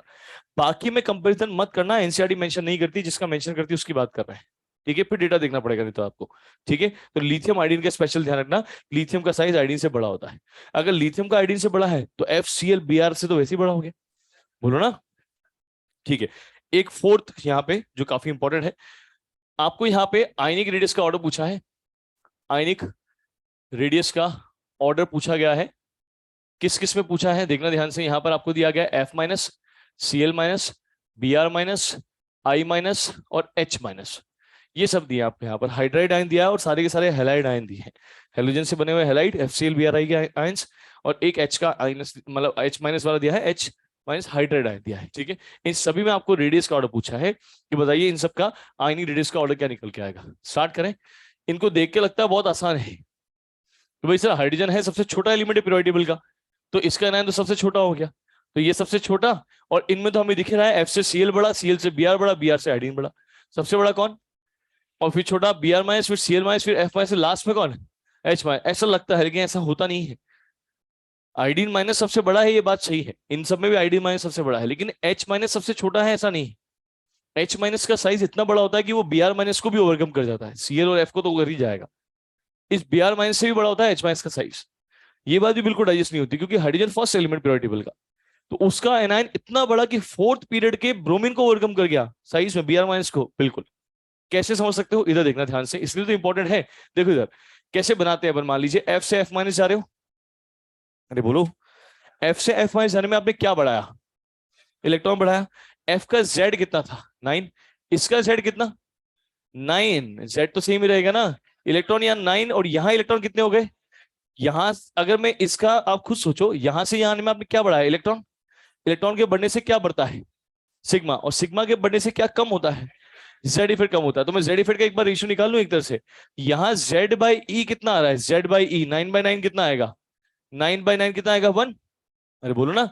बाकी में कंपैरिजन मत करना, एनसीईआरटी मेंशन नहीं करती, जिसका मेंशन करती है उसकी बात कर रहे हैं, ठीक है। फिर डेटा देखना पड़ेगा नहीं तो आपको, ठीक है। तो लिथियम आयोडीन का स्पेशल ध्यान रखना, लिथियम का साइज आयोडीन से बड़ा होता है। अगर लिथियम का आयोडीन से बड़ा है तो FCl Br से तो वैसे ही बड़ा हो गया, बोलो ना, ठीक है। एक फोर्थ यहाँ पे जो काफी इंपॉर्टेंट है, आपको यहाँ पे आयनिक रेडियस का ऑर्डर पूछा है, आयनिक रेडियस का ऑर्डर पूछा गया है। किस किस में पूछा है देखना ध्यान से। यहां पर आपको दिया गया F minus, Cl minus, Br minus, I minus और H माइनस, ये सब दिया आपको। यहाँ पर हाइड्राइड आयन दिया है और सारे के सारे हेलाइड आयन दिए हैं, हेलोजन से बने हुए हेलाइड, FCl Bri के आयंस, और एक H का आयनस, मतलब H माइनस वाला दिया है, H माइनस हाइड्राइड आयन दिया है, ठीक है। इन सभी में आपको रेडियस का ऑर्डर पूछा है कि बताइए इन सब का आयनिक रेडियस का ऑर्डर क्या निकल के आएगा। स्टार्ट करें। इनको देख के लगता है बहुत आसान है, तो भाई सर हाइड्रोजन है सबसे छोटा एलिमेंट है पीरियोडिक टेबल का, तो इसका आयन तो सबसे छोटा हो गया, तो ये सबसे छोटा। और इनमें तो हमें दिख रहा है F से Cl बड़ा, Cl से Br बड़ा, Br से आयोडीन बड़ा, सबसे बड़ा कौन, और फिर छोटा Br माइनस, फिर Cl माइनस, फिर F माइनस, लास्ट में कौन, H माइनस। ऐसा लगता है लेकिन ऐसा होता नहीं है। आयोडीन माइनस सबसे बड़ा है, ये बात सही है, इन सब में भी आयोडीन माइनस सबसे बड़ा है, लेकिन H माइनस सबसे छोटा है ऐसा नहीं। H माइनस का साइज इतना बड़ा होता है कि वो Br माइनस को भी ओवरकम कर जाता है, Cl और F को तो कर ही जाएगा। इस Br माइनस से भी बड़ा होता है H माइनस का साइज। ये बात भी बिल्कुल डाइजेस्ट नहीं होती, क्योंकि hydrogen first element periodic table का, तो उसका एनायन इतना बड़ा कि फोर्थ पीरियड के ब्रोमीन को ओवरकम कर गया साइज में, Br माइनस को। बिल्कुल, कैसे समझ सकते हो, इधर देखना ध्यान से, इसलिए तो इंपॉर्टेंट है। देखो इधर कैसे बनाते हैं अपन, मान लीजिए F से F माइनस जा रहे हो, अरे बोलो, F से F माइनस जाने में आपने क्या बढ़ाया, इलेक्ट्रॉन बढ़ाया। F का Z कितना था, 9, इसका Z कितना, 9, Z तो सेम ही रहेगा ना, इलेक्ट्रॉन यहाँ 9 और यहाँ इलेक्ट्रॉन कितने हो गए। यहां अगर मैं इसका, आप खुद सोचो, यहां से यहां में आपने क्या बढ़ाया, इलेक्ट्रॉन, इलेक्ट्रॉन के बढ़ने से क्या बढ़ता है, सिग्मा, और सिग्मा के बढ़ने से क्या कम होता है, जेड इफेक्ट कम होता है। तो मैं जेड इफेक्ट का एक बार रेशियो निकाल लूं एक तरह से, यहाँ जेड बाई ई कितना आ रहा है, जेड बाई ई 9/9 कितना आएगा, 9/9 कितना आएगा, 1। अरे बोलो ना,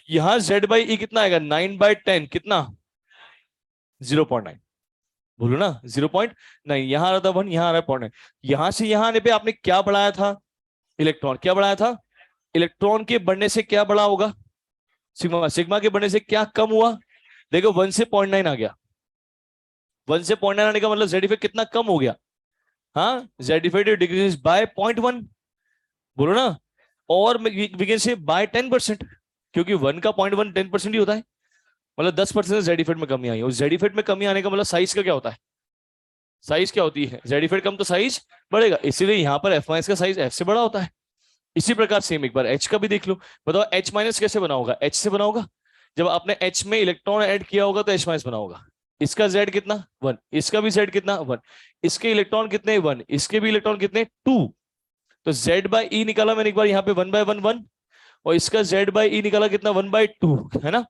यहाँ जेड बाई ई कितना आएगा, 9/10 कितना, 0.9, बोलो ना 0.9। यहाँ आ रहा था 1, यहाँ आ रहा है 0.9। यहाँ से यहाँ आने पे आपने क्या बढ़ाया था, इलेक्ट्रॉन, क्या बढ़ाया था, इलेक्ट्रॉन के बढ़ने से क्या बढ़ा होगा, सिग्मा, सिग्मा के बढ़ने से क्या कम हुआ, देखो 1 से 0.9 आ गया, 1 से 0.9 आने का मतलब जेड इफेक्ट कितना कम हो गया। हाँ, जेड इफेक्ट डिक्रीज बाय 0.1, बोलो ना। और वी कैन से बाय 10%, क्योंकि 1 का 0.1 10% ही होता है, मतलब 10% जेड इफेक्ट में कमी आई। और जेड इफेक्ट में कमी आने का मतलब साइज का क्या होता है, साइज क्या होती है, जेड इफेक्ट कम तो साइज बढ़ेगा, इसीलिए यहाँ पर एफ माइनस का साइज एफ से बड़ा होता है। इसी प्रकार सेम एक बार एच का भी देख लो। बताओ एच माइनस कैसे बना होगा, एच से बना होगा। जब आपने एच में इलेक्ट्रॉन ऐड किया होगा तो एच माइनस बना होगा। इसका जेड कितना 1, इसका भी जेड कितना 1, इसके इलेक्ट्रॉन कितने 1, इसके भी इलेक्ट्रॉन कितने 2। तो जेड बाई ई निकाला मैंने एक बार यहाँ पे 1/1 1, और इसका जेड बाई ई निकाला कितना 1/2, है ना,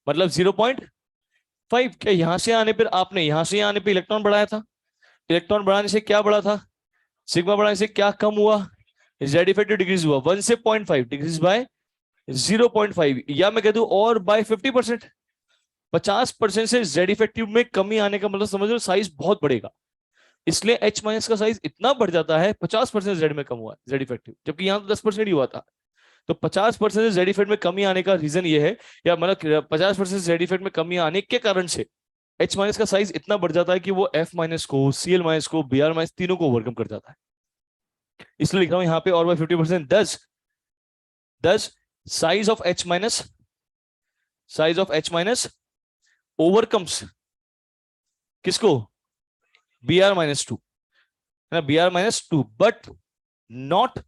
मतलब 0.5। क्या यहां से आने पर आपने यहां से आने पर इलेक्ट्रॉन बढ़ाया था, इलेक्ट्रॉन बढ़ाने से क्या बढ़ा था, सिग्मा बढ़ाने से क्या कम हुआ, जेड इफेक्टिव डिक्रीज हुआ 1 से 0.5 डिक्रीज बाय 0.5, या मैं कह दूं और बाय 50%। 50% से जेड इफेक्टिव में कमी आने का मतलब समझ लो साइज बहुत बढ़ेगा। इसलिए एच माइनस का साइज इतना बढ़ जाता है, 50% जेड में कम हुआ जेड इफेक्टिव, जबकि यहां तो 10% ही हुआ था। तो 50% जेड इफेक्ट में कमी आने का रीजन ये है, या मतलब 50% जेड इफेक्ट में कमी आने के कारण से एच माइनस का साइज इतना बढ़ जाता है कि वो एफ माइनस को, सीएल माइनस को, बीआर माइनस तीनों को ओवरकम कर जाता है। इसलिए लिख रहा हूं यहाँ पे और by 50%, 10 size of H minus, size of H minus overcomes किसको, Br-2, है ना, Br-2, but not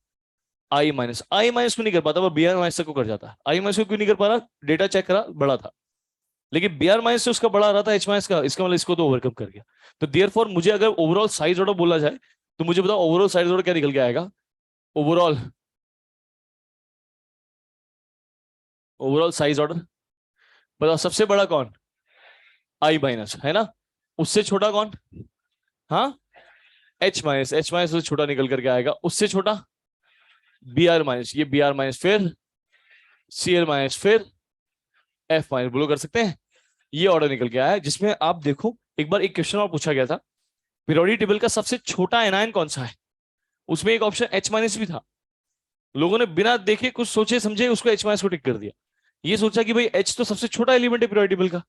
I minus. I minus को नहीं कर पाता, वो Br- को कर जाता है। आई माइनस को क्यों नहीं कर पा रहा, डेटा चेक करा बड़ा था, लेकिन Br- से उसका बड़ा आ रहा था एच माइनस का, इसका मतलब इसको तो ओवरकम कर गया। तो देयरफॉर मुझे अगर ओवरऑल साइज ऑर्डर बोला जाए तो मुझे बताओ ओवरऑल साइज ऑर्डर क्या निकल के आएगा, ओवरऑल, ओवरऑल साइज ऑर्डर बताओ, सबसे बड़ा कौन, आई माइनस, है ना, उससे छोटा कौन, हाँ, एच माइनस, एच माइनस उससे छोटा निकल करके आएगा, उससे छोटा Br-, ये Br-, फिर Cl-, फिर F-, बोलो कर सकते हैं। ये ऑर्डर निकल के आया है, जिसमें आप देखो एक बार एक क्वेश्चन और पूछा गया था, पीरियोडिक टेबल का सबसे छोटा एनायन कौन सा है, उसमें एक ऑप्शन H- भी था। लोगों ने बिना देखे कुछ सोचे समझे उसको H- को टिक कर दिया, ये सोचा कि भाई H तो सबसे छोटा एलिमेंट है पीरियोडिक टेबल का,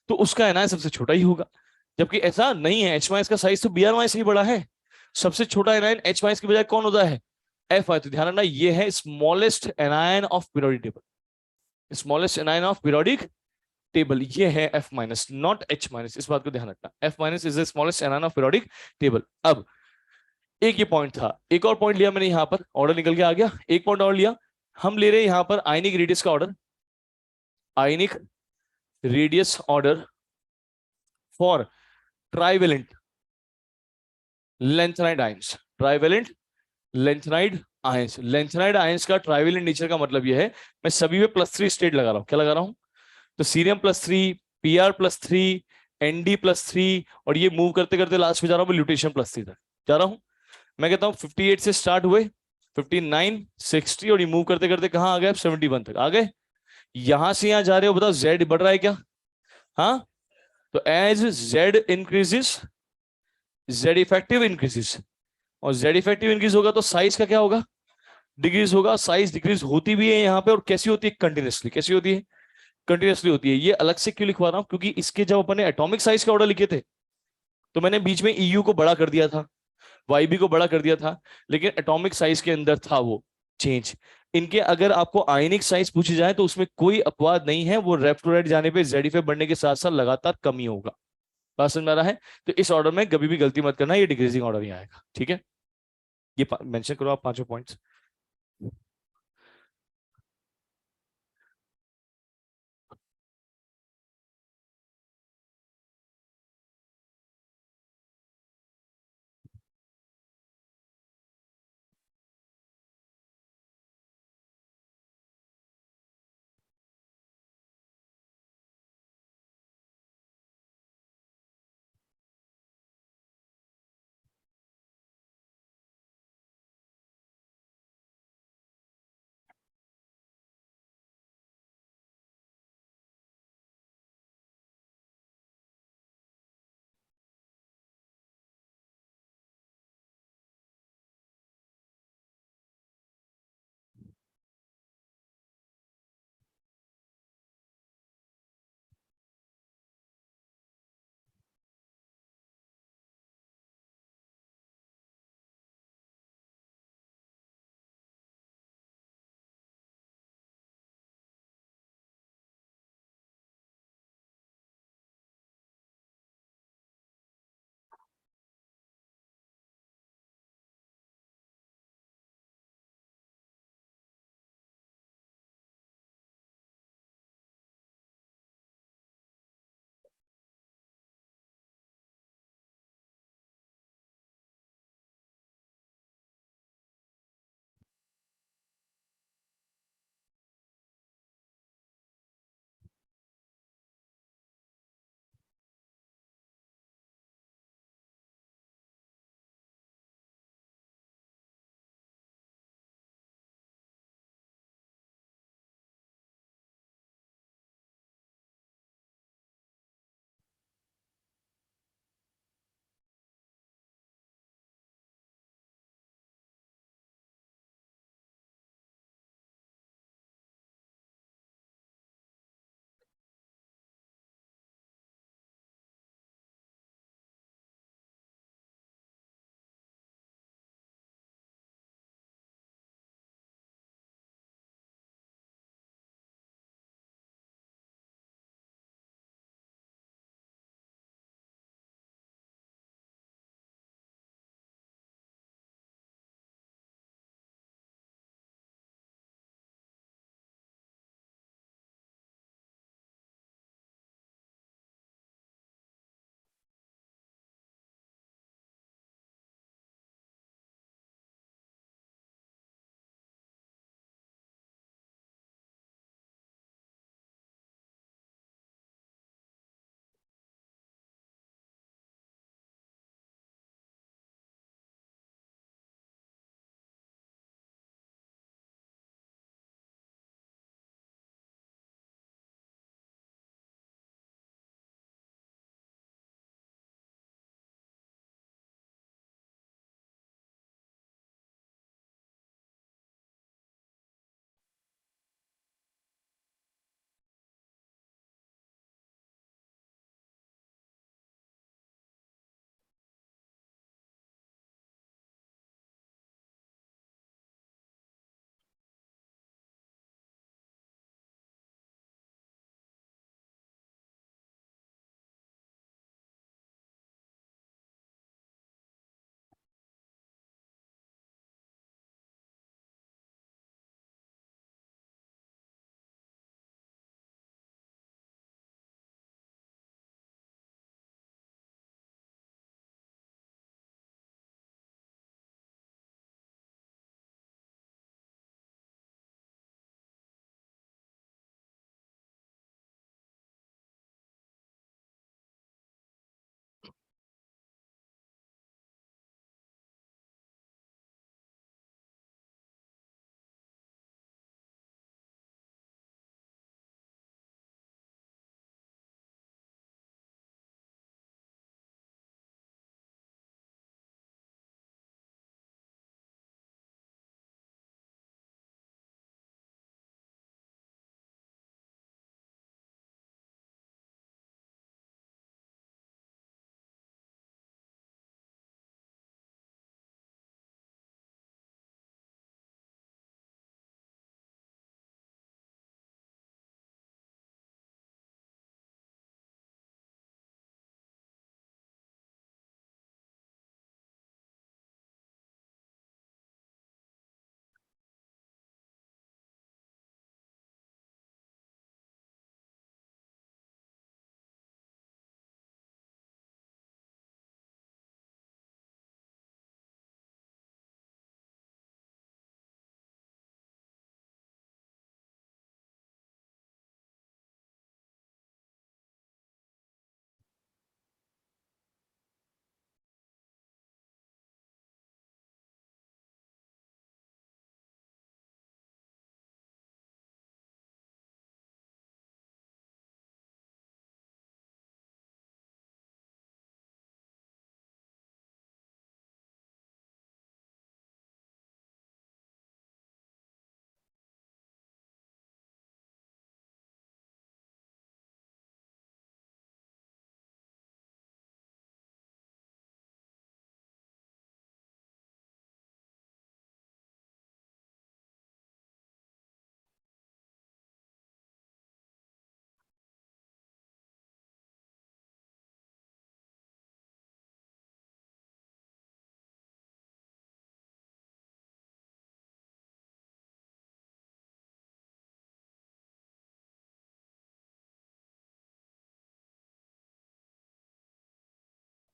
तो उसका एनायन सबसे छोटा ही होगा। जबकि ऐसा नहीं है, H- का साइज तो Br- से ही बड़ा है। सबसे छोटा एनायन H- के बजाय कौन होता है, F है। तो ध्यान रखना ये है smallest anion of periodic table, smallest anion of periodic table ये है F-, नॉट H-। इस बात को ध्यान रखना, F- is the smallest anion of periodic table. अब एक ये पॉइंट था, एक और पॉइंट लिया मैंने यहां पर, ऑर्डर निकल के आ गया, एक पॉइंट और लिया। हम ले रहे हैं यहां पर आयनिक रेडियस का order, ionic radius order for trivalent lanthanide ions, trivalent lanthanide ions. Lanthanide ions का ट्राइवेलेंट नेचर का मतलब यह है, मैं सभी में +3 स्टेट लगा रहा हूं, क्या लगा रहा हूं, तो सीरियम +3, Pr+3, Nd+3, और ये मूव करते करते लास्ट में जा रहा हूं ल्यूटेशियम +3 तक जा रहा हूं। मैं कहता हूं 58 से स्टार्ट हुए, 59, 60, और ये मूव करते करते कहां आ गए, 71 तक आ गए। यहां से यहां जा रहे हो, बताओ जेड बढ़ रहा है क्या, हाँ, तो as Z increases Z effective increases, और जेड इफेक्टिव इंक्रीज होगा तो साइज का क्या होगा, डिक्रीज होगा। साइज डिक्रीज होती भी है यहाँ पे, और कैसी होती है, कंटिन्यूसली, कैसी होती है, कंटिन्यूसली होती है। ये अलग से क्यों लिखवा रहा हूं, क्योंकि इसके जब अपने एटॉमिक साइज का ऑर्डर लिखे थे तो मैंने बीच में EU को बड़ा कर दिया था, YB को बड़ा कर दिया था, लेकिन एटॉमिक साइज के अंदर था वो चेंज। इनके अगर आपको आयनिक साइज पूछी जाए तो उसमें कोई अपवाद नहीं है, वो लेफ्ट टू राइट जाने पे जेड बढ़ने के साथ साथ लगातार कमी होगा। बात समझ में आ रहा है। तो इस ऑर्डर में कभी भी गलती मत करना, ये डिक्रीजिंग ऑर्डर ही आएगा, ठीक है। ये मेंशन करो आप पांचों पॉइंट्स।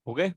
हो गए?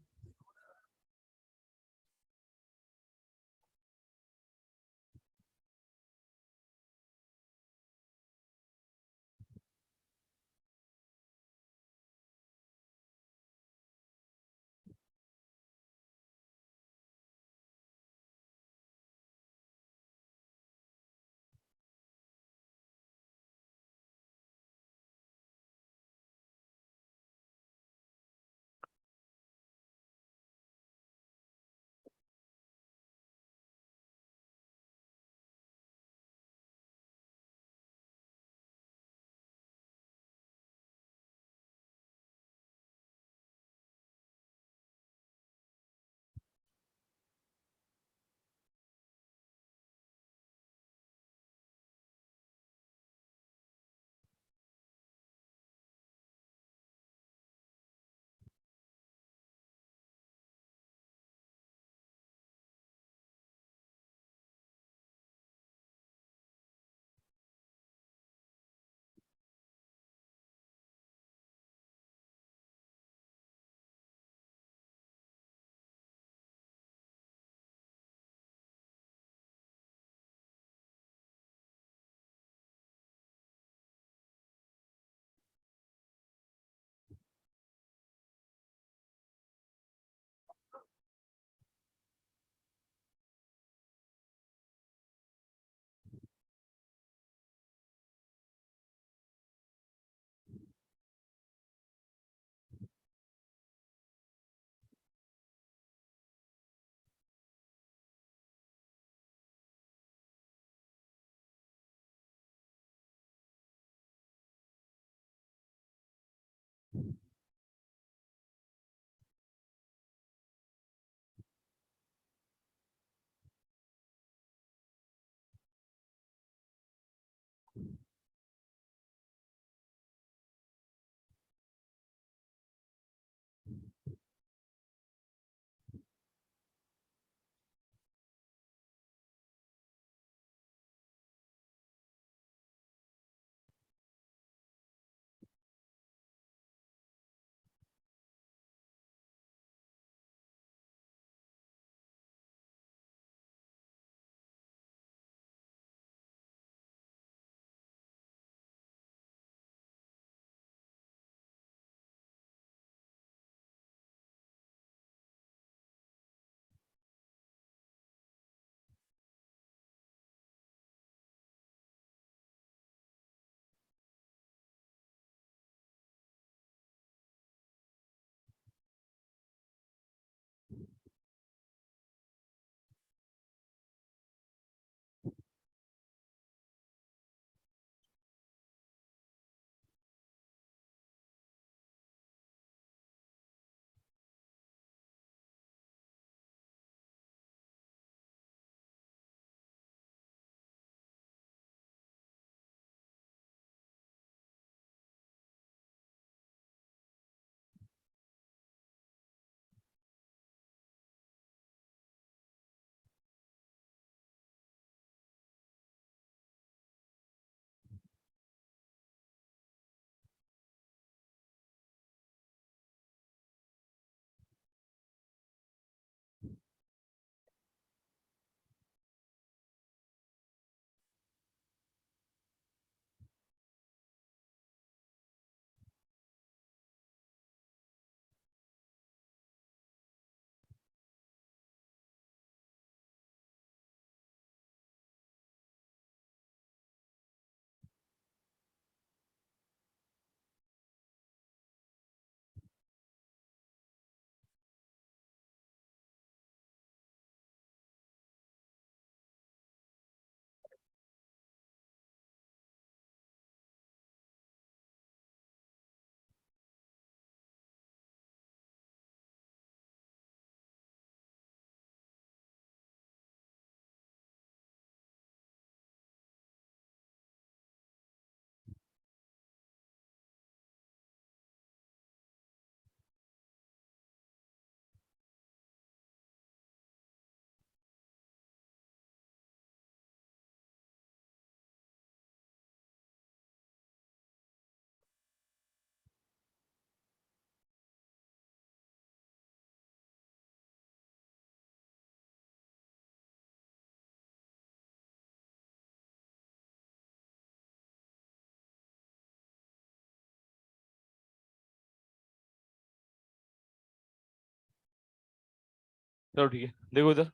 चलो ठीक है, देखो इधर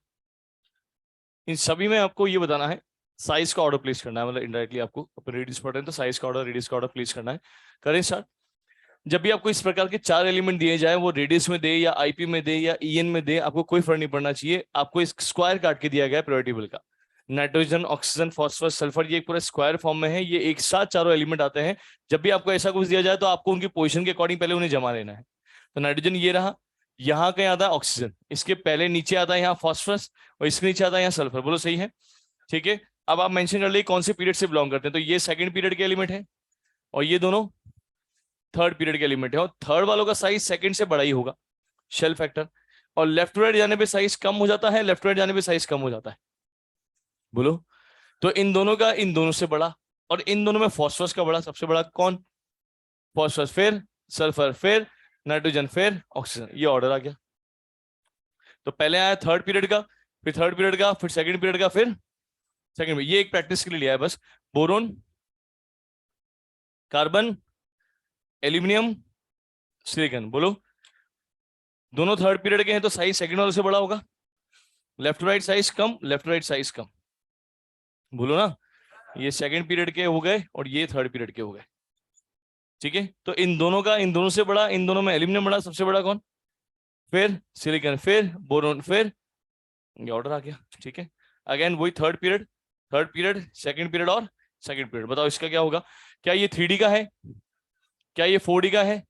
इन सभी में आपको ये बताना है साइज का ऑर्डर प्लेस करना है, मतलब इनडायरेक्टली आपको अपने रेडियस पढ़ रहे हैं तो साइज का ऑर्डर, रेडियस का ऑर्डर प्लेस करना है। करें स्टार्ट। जब भी आपको इस प्रकार के 4 एलिमेंट दिए जाए, वो रेडियस में दे या आईपी में दे या ईएन में दे, आपको कोई फर्क नहीं पड़ना चाहिए। आपको एक स्क्वायर काट के दिया गया है प्रायोरिटी टेबल का। नाइट्रोजन, ऑक्सीजन, फॉस्फोरस, सल्फर, ये पूरा स्क्वायर फॉर्म में है, ये एक साथ चारों एलिमेंट आते हैं। जब भी आपको ऐसा कुछ दिया जाए तो आपको उनकी पोजीशन के अकॉर्डिंग पहले उन्हें जमा लेना है। तो नाइट्रोजन ये रहा, यहाँ कहीं आता है ऑक्सीजन, इसके पहले नीचे आता है यहाँ फॉस्फोरस, और इसके नीचे आता है यहाँ सल्फर। बोलो सही है? ठीक है। अब आप मेंशन कर लिए कौन से पीरियड से बिलोंग करते हैं, तो ये सेकंड पीरियड के एलिमेंट है और ये दोनों थर्ड पीरियड के एलिमेंट है, और थर्ड वालों का साइज सेकंड से बड़ा ही होगा, शेल फैक्टर। और लेफ्ट राइट जाने पे साइज कम हो जाता है, लेफ्ट राइट जाने पे साइज कम हो जाता है। बोलो। तो इन दोनों का इन दोनों से बड़ा, और इन दोनों में फॉस्फोरस का बड़ा, सबसे बड़ा कौन? फॉस्फोरस, फिर सल्फर, फिर नाइट्रोजन, फिर ऑक्सीजन। ये ऑर्डर आ गया। तो पहले आया थर्ड पीरियड का, फिर थर्ड पीरियड का, फिर सेकंड पीरियड का, फिर सेकंड। ये एक प्रैक्टिस के लिए लिया है बस। Boron, carbon, aluminium, silicon. बोलो। दोनों थर्ड पीरियड के हैं तो साइज सेकंड वाले से बड़ा होगा। लेफ्ट राइट साइज कम, लेफ्ट राइट साइज कम। बोलो ना। ये सेकंड पीरियड के हो गए और ये थर्ड पीरियड के हो गए। ठीक है। तो इन दोनों का इन दोनों से बड़ा, इन दोनों में एल्यूमिनियम बड़ा, सबसे बड़ा कौन? फिर सिलिकॉन, फिर बोरोन, फिर ये ऑर्डर आ गया। ठीक है। अगेन वही third period, third period, second period और सेकंड पीरियड। बताओ इसका क्या होगा? क्या ये 3D का है? क्या ये 4D का है?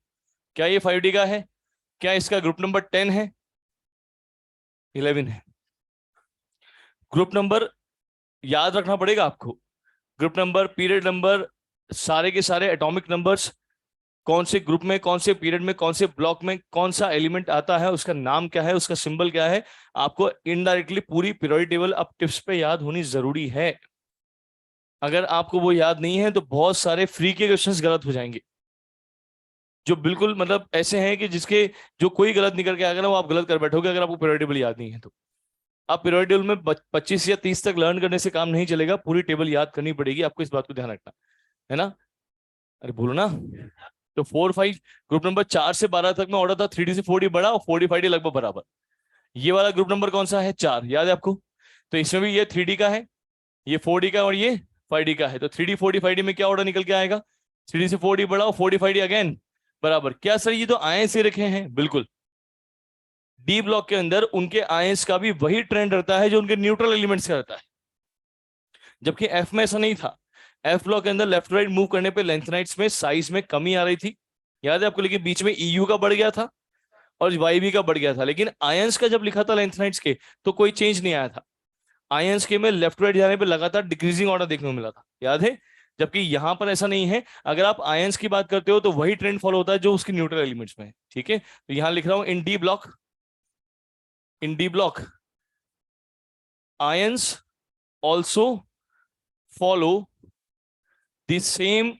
क्या ये 5D का है? क्या इसका ग्रुप नंबर 10 है? 11 है। ग्रुप नंबर याद रखना पड़ेगा आपको। ग्रुप नंबर, पीरियड नंबर, सारे के सारे एटॉमिक नंबर्स, कौन से ग्रुप में, कौन से पीरियड में, कौन से ब्लॉक में कौन सा एलिमेंट आता है, उसका नाम क्या है, उसका सिंबल क्या है, आपको इनडायरेक्टली पूरी पीरियोडिक टेबल अब टिप्स पे याद होनी जरूरी है। अगर आपको वो याद नहीं है तो बहुत सारे फ्री के क्वेश्चंस गलत हो जाएंगे, जो बिल्कुल मतलब ऐसे हैं कि जिसके जो कोई गलत निकल के आएगा ना वो आप गलत कर बैठोगे, अगर आपको पीरियोडिक टेबल याद नहीं है तो। आप पीरियोडिक टेबल में 25 या 30 तक लर्न करने से काम नहीं चलेगा, पूरी टेबल याद करनी पड़ेगी आपको, इस बात को ध्यान रखना है ना। अरे बोलो ना। तो 4-5 ग्रुप नंबर 4 से 12 तक में ऑर्डर था, 3D से 4D बड़ा और 4D 5D लगभग बराबर। ये वाला ग्रुप नंबर कौन सा है? 4, याद है आपको? तो इसमें भी ये 3D का है, ये 4D का और ये 5D का है। तो 3D 4D 5D में क्या ऑर्डर निकल के आएगा? 3D से 4D बड़ा और 4D 5D अगेन बराबर। क्या सर ये तो आयन से रखे हैं? बिल्कुल। डी ब्लॉक के अंदर उनके आयंस का भी वही ट्रेंड रहता है जो उनके न्यूट्रल एलिमेंट्स का रहता है, जबकि एफ में ऐसा नहीं था। एफ ब्लॉक के अंदर लेफ्ट राइट मूव करने पे लेंथनाइट्स में साइज में कमी आ रही थी, याद है आपको? लेकिन बीच में ईयू का बढ़ गया था और वाईबी का बढ़ गया था। लेकिन आयंस का जब लिखा था लेंथनाइट्स के तो कोई चेंज नहीं आया था। आयंस के में लेफ्ट राइट जाने पे लगातार डिक्रीजिंग ऑर्डर देखने को मिला था, याद है? जबकि यहां पर ऐसा नहीं है। अगर आप आयंस की बात करते हो तो वही ट्रेंड फॉलो होता है जो उसके न्यूट्रल एलिमेंट्स में है। ठीक है। तो यहां लिख रहा हूं in D block, in D block ions also follow the same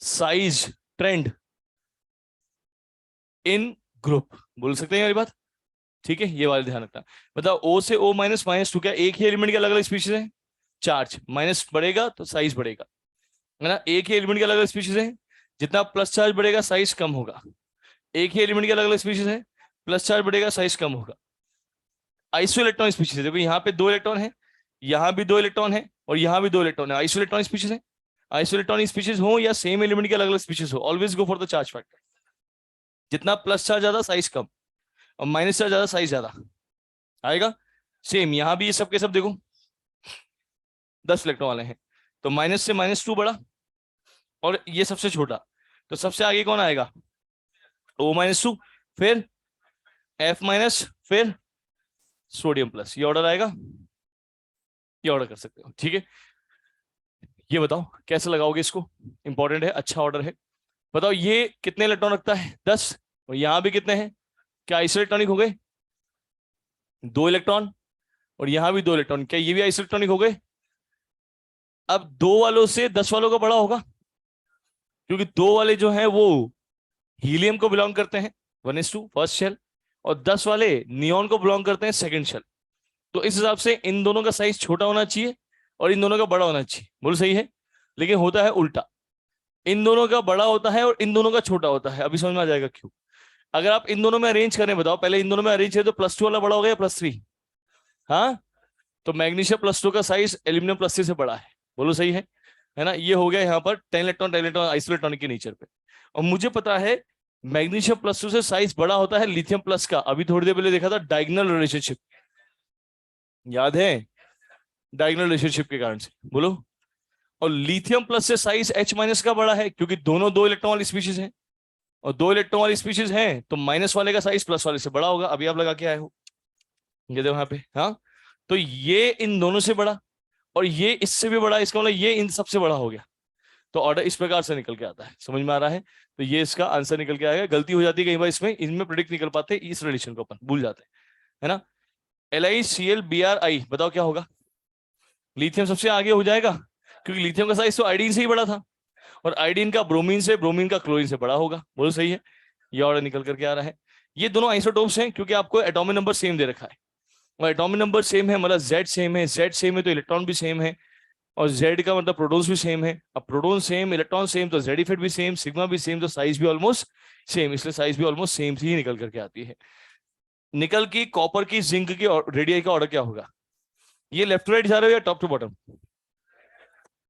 size trend in group. बोल सकते हैं ये बात? ठीक है। ये वाला ध्यान रखना। बताओ O से O माइनस माइनस 2, क्या एक ही एलिमेंट के अलग अलग स्पीशीज है? चार्ज माइनस बढ़ेगा तो साइज बढ़ेगा, है ना? एक ही एलिमेंट के अलग अलग स्पीशीज है, जितना प्लस चार्ज बढ़ेगा साइज कम होगा। एक ही एलिमेंट के अलग अलग स्पीशीज है, प्लस चार्ज बढ़ेगा साइज कम होगा। आइसो इलेक्ट्रॉन स्पीशीज है, देखो यहाँ पे 2 इलेक्ट्रॉन है, यहाँ भी 2 इलेक्ट्रॉन है और यहाँ भी 2 इलेक्ट्रॉन है। आइसो इलेक्ट्रॉन स्पीशीज है। आइसो इलेक्ट्रॉन स्पीशीज हो या सेम एलिमेंट के अलग अलग स्पीशीज हो, always go for the charge factor. जितना प्लस चार्ज ज्यादा साइज कम, और माइनस चार्ज ज्यादा साइज ज्यादा आएगा। सेम यहाँ भी ये सब के सब देखो 10 इलेक्ट्रॉन वाले हैं, तो माइनस से -2 बड़ा और ये सबसे छोटा, तो सबसे आगे कौन आएगा? O-2, फिर F-, फिर सोडियम प्लस। ये ऑर्डर आएगा, ये ऑर्डर कर सकते हो। ठीक है। ये बताओ कैसे लगाओगे इसको, इंपॉर्टेंट है, अच्छा ऑर्डर है। बताओ ये कितने इलेक्ट्रॉन रखता है? 10। और यहाँ भी कितने हैं? क्या आइसोइलेक्ट्रॉनिक हो गए? 2 इलेक्ट्रॉन। और यहाँ भी 2 इलेक्ट्रॉन, क्या ये भी आइसोइलेक्ट्रॉनिक हो गए? अब 2 वालों से 10 वालों का बड़ा होगा, क्योंकि 2 वाले जो हैं वो हीलियम को बिलोंग करते हैं 1s2 फर्स्ट शेल, और 10 वाले नियॉन को बिलोंग करते हैं सेकंड शेल। तो इस हिसाब से इन दोनों का साइज छोटा होना चाहिए और इन दोनों का बड़ा होना चाहिए। बोल सही है? लेकिन होता है उल्टा, इन दोनों का बड़ा होता है और इन दोनों का छोटा होता है। अभी समझ में आ जाएगा क्यों। अगर आप इन दोनों में अरेंज करें, बताओ पहले इन दोनों में अरेंज करें तो +2 वाला बड़ा हो गया +3? हाँ, तो मैग्नीशियम +2 का साइज एल्यूमिनियम +3 से बड़ा है, बोलो सही है ना। ये हो गया यहाँ पर 10 इलेक्ट्रॉन 10 इलेक्ट्रॉन आइसोलेक्ट्रॉनिक के नेचर पे। और मुझे पता है मैग्नीशियम +2 से साइज बड़ा होता है लिथियम प्लस का, अभी थोड़ी देर पहले देखा था डायगोनल रिलेशनशिप, याद है, डायगोनल रिलेशनशिप के कारण से, बोलो। और लिथियम प्लस से साइज H- का बड़ा है, क्योंकि दोनों 2 इलेक्ट्रॉन वाली स्पीशीज है, और 2 इलेक्ट्रॉन वाली स्पीशीज हैं तो माइनस वाले का साइज प्लस वाले से बड़ा होगा। अभी आप लगा के आए हो, ये देखो यहाँ पे, हाँ। तो ये इन दोनों से बड़ा और ये इससे भी बड़ा, इसका मतलब ये इन सबसे बड़ा हो गया। तो ऑर्डर इस प्रकार से निकल के आता है, समझ में आ रहा है। तो ये इसका आंसर निकल के आएगा। गलती हो जाती है कई बार इसमें, इनमें प्रिडिक्ट निकल पाते हैं, इस रिलेशन को अपन भूल जाते हैं, है ना। LiClBrI, बताओ क्या होगा। लिथियम सबसे आगे हो जाएगा, क्योंकि लिथियम का साइज तो आयोडीन से ही बड़ा था, और आयोडीन का ब्रोमीन से, ब्रोमीन का क्लोरीन से बड़ा होगा, बोलो सही है। ये ऑर्डर निकल करके आ रहा है। ये दोनों आइसोटोप्स हैं, क्योंकि आपको एटॉमिक नंबर सेम दे रखा है, और एटॉमिक नंबर सेम है मतलब Z सेम है, Z सेम है तो इलेक्ट्रॉन भी सेम है, और Z का मतलब प्रोटॉन्स भी सेम है। अब प्रोटॉन सेम, इलेक्ट्रॉन सेम, तो Z इफेक्ट भी सेम, सिग्मा भी सेम, तो साइज भी ऑलमोस्ट सेम, इसलिए साइज भी ऑलमोस्ट सेम ही निकल करके आती है। निकल की, कॉपर की, जिंक की और रेडियम का ऑर्डर क्या होगा। ये लेफ्ट टू राइट जा रहे हो या टॉप टू बॉटम,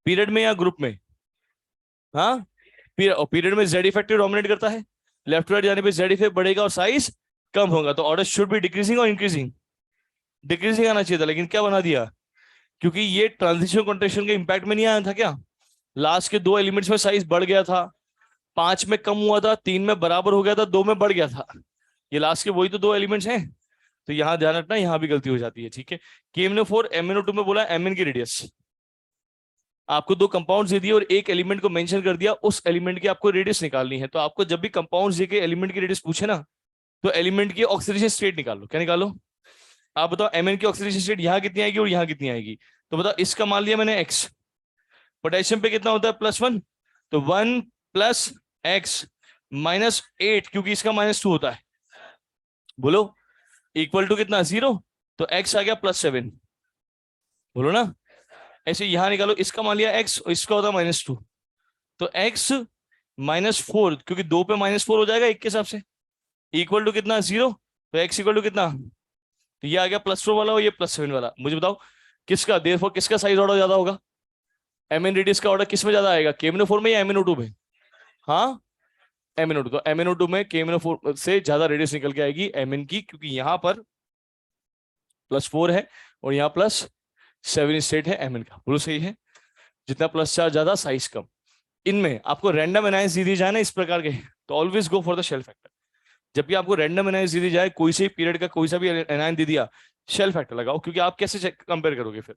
पीरियड में या ग्रुप में। हाँ, पीरियड में Z इफेक्टिव डोमिनेट करता है, लेफ्ट टू राइट जाने पे Z इफेक्ट बढ़ेगा और साइज कम होगा, तो ऑर्डर शुड बी डिक्रीजिंग और इंक्रीजिंग। डिक्रीजिंग आना चाहिए था, लेकिन क्या बना दिया, क्योंकि ये ट्रांजिशन कॉन्ट्रेक्शन के इंपैक्ट में नहीं आया था क्या। लास्ट के 2 एलिमेंट्स में साइज बढ़ गया था, 5 में कम हुआ था, 3 में बराबर हो गया था, 2 में बढ़ गया था। ये लास्ट के वही तो 2 एलिमेंट्स हैं, तो यहां ध्यान रखना, यहां भी गलती हो जाती है, ठीक है। KMnO4 MnO2 में बोला Mn की रेडियस, आपको 2 कंपाउंड्स दे दिए और एक एलिमेंट को मेंशन कर दिया, उस एलिमेंट की आपको रेडियस निकालनी है। तो आपको जब भी कंपाउंड्स देके एलिमेंट की रेडियस पूछे ना, तो एलिमेंट की ऑक्सीडेशन स्टेट निकाल लो। क्या निकालो, आप बताओ। Mn की ऑक्सीडेशन स्टेट यहाँ कितनी आएगी और यहाँ कितनी आएगी, तो बताओ। इसका मान लिया मैंने x, पोटेशियम पे कितना होता है +1, तो 1 + x -8, क्योंकि इसका -2 होता है, बोलो, इक्वल टू कितना 0, तो x आ गया +7, बोलो ना। ऐसे यहां निकालो, इसका मान लिया x और इसका होता है -2, तो x -4, क्योंकि 2 पे -4 हो जाएगा 1 के हिसाब से, इक्वल टू कितना 0, तो x इक्वल टू कितना, तो ये आ गया +4 वाला और ये +7 वाला। मुझे बताओ किसका, देयरफॉर किसका साइज ऑर्डर ज्यादा होगा। Mn रेडियस का ऑर्डर किस में ज्यादा आएगा, KMnO4 में या MnO2 में। हाँ, MnO2, तो MnO2 में KMnO4 से ज्यादा रेडियस निकल के आएगी Mn की, क्योंकि यहां पर +4 है और यहाँ +7 स्टेट है Mn का, बोलो सही है। जितना +4 ज्यादा साइज कम। इनमें आपको रैंडम एनालिसिस दी जाए ना इस प्रकार के, तो always go for the shell factor. जब भी आपको रैंडम एनालिसिस दी जाए, कोई से पीरियड का कोई सा भी एनाइन दे दिया, शेल फैक्टर लगाओ, क्योंकि आप कैसे कंपेयर करोगे, फिर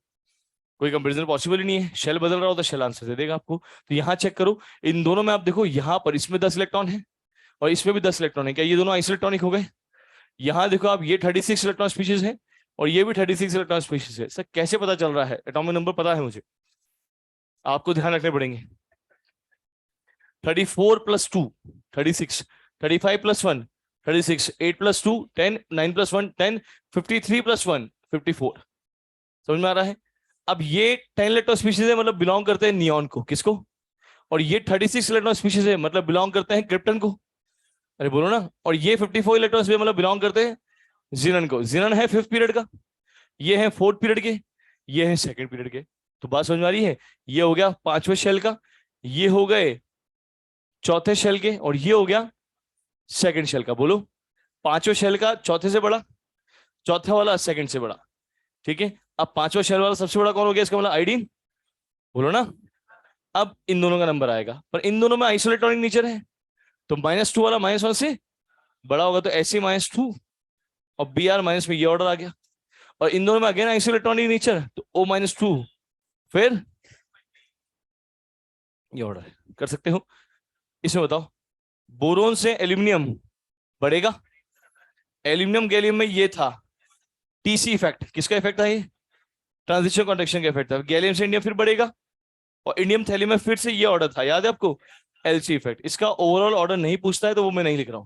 कोई कंपैरिजन पॉसिबल ही नहीं है। शेल बदल रहा हो तो शेल आंसर दे देगा आपको। तो यहाँ चेक करो, इन दोनों में आप देखो, यहाँ पर इसमें 10 इलेक्ट्रॉन है और इसमें भी 10 इलेक्ट्रॉन है, क्या ये दोनों आइसोइलेक्ट्रॉनिक हो गए। यहाँ देखो आप, ये 36 इलेक्ट्रॉन स्पीशीज है और ये भी 36 इलेक्ट्रॉन स्पीशीज है। सर कैसे पता चल रहा है, एटॉमिक नंबर पता है मुझे, आपको ध्यान रखने पड़ेंगे। 34 + 2 36, 35 + 1 36, 8 + 2 10, 9 + 1 10, 53 + 1 54। समझ में आ रहा है। अब ये 10 इलेक्ट्रॉन स्पीशीज है, मतलब बिलोंग करते हैं नियॉन को, किसको, और ये 36 इलेक्ट्रॉन स्पीशीज है, मतलब बिलोंग करते हैं क्रिप्टन को, अरे बोलो ना। और ये 54 इलेक्ट्रॉन मतलब बिलोंग करते हैं जिनन को। जिनन है 5th पीरियड का, ये है 4th पीरियड के, ये है 2nd पीरियड के। तो बात समझ में आ रही है। ये हो गया 5वें शेल का, ये हो गए 4थे शेल के, और ये हो गया 2nd शेल का। बोलो, 5वें शेल का 4थे से बड़ा, चौथा वाला 2nd से बड़ा, ठीक है। अब 5वां शेल वाला सबसे बड़ा कौन हो गया, इसका मतलब आयोडीन, बोलो ना। अब इन दोनों का नंबर आएगा, पर इन दोनों में आइसोइलेक्ट्रॉनिक नेचर है, तो -2 वाला -1 से बड़ा होगा, तो ऐसे -2 और Br माइनस में ये ऑर्डर आ गया। और इन दोनों में अगेन आइसोइलेक्ट्रॉनिक नेचर, तो O-2 फिर ये ऑर्डर कर सकते हो। इसमें बताओ, बोरोन से एल्यूमिनियम बढ़ेगा, एल्यूमिनियम गैलियम में ये था TC इफेक्ट, किसका इफेक्ट था ये, ट्रांजिशन कॉन्ट्रैक्शन का इफेक्ट था। गैलियम से इंडियम फिर बढ़ेगा, और इंडियम थैलियम में फिर से ये ऑर्डर था, याद है आपको, LC इफेक्ट। इसका ओवरऑल ऑर्डर नहीं पूछता है, तो वो मैं नहीं लिख रहा हूं।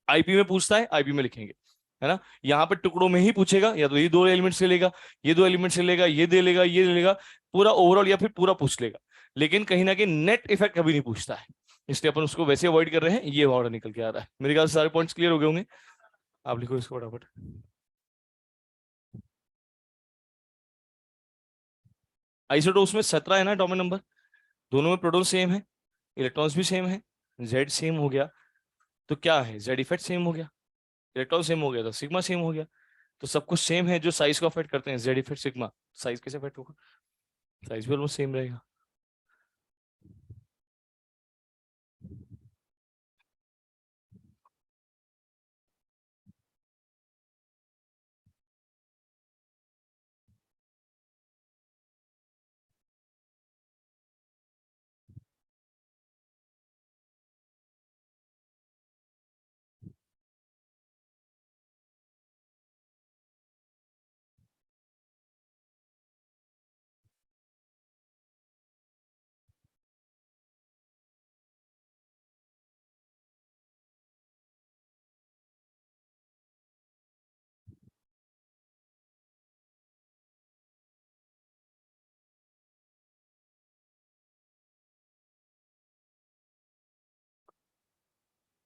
आईपी में पूछता है, आईपी में लिखेंगे, है ना। यहाँ पे टुकड़ों में ही पूछेगा, या तो ये 2 एलिमेंट से लेगा, ये 2 एलिमेंट से लेगा, ये दे लेगा, ये दे लेगा, पूरा ओवरऑल या फिर पूरा पूछ लेगा। लेकिन कहीं ना कहीं नेट इफेक्ट कभी नहीं पूछता है, इसलिए अपन उसको वैसे अवॉइड कर रहे हैं, ये ऑर्डर निकल के आ रहा है। मेरे ख्याल से सारे पॉइंट्स क्लियर हो गए होंगे। आप लिखो इसको फटाफट। आइसोटोप्स में 17 है ना एटॉमिक नंबर, दोनों में प्रोटॉन सेम है, इलेक्ट्रॉन्स भी सेम है, जेड सेम हो गया, तो क्या है, जेड इफेक्ट सेम हो गया, इलेक्ट्रॉन सेम हो गया तो सिग्मा सेम हो गया। तो सब कुछ सेम है जो साइज को अफेक्ट करते हैं, जेड इफेक्ट सिग्मा, साइज कैसे अफेक्ट होगा, साइज भी ऑलमोस्ट सेम रहेगा।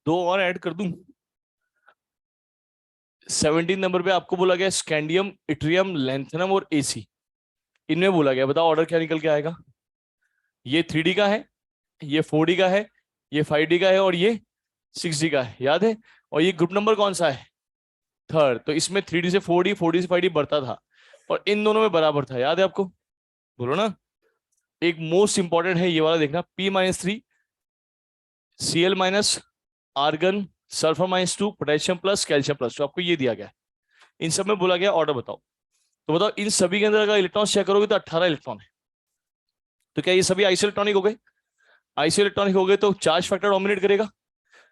दो और ऐड कर दूं। 17 नंबर पे आपको बोला गया स्कैंडियम, इट्रियम, लैंथनम और एसी, इनमें बोला गया, बताओ ऑर्डर क्या निकल के आएगा। ये 3D का है, ये 4D का है, ये 5D का है और ये 6D का है, याद है। और ये ग्रुप नंबर कौन सा है, थर्ड। तो इसमें 3D से 4D, 4D से 5D बढ़ता था और इन दोनों में बराबर था, याद है आपको, बोलो ना। एक मोस्ट इंपॉर्टेंट है ये वाला, देखना, P-3, Cl-, argon, sulphur, potassium+, calcium+, तो आपको ये दिया गया है। इन सब में बोला गया ऑर्डर बताओ। तो बताओ इन सभी के अंदर अगर इलेक्ट्रॉन चेक करोगे तो 18 इलेक्ट्रॉन है। तो क्या ये सभी आइसोइलेक्ट्रॉनिक हो गए, आइसोइलेक्ट्रॉनिक हो गए तो चार्ज फैक्टर डोमिनेट करेगा।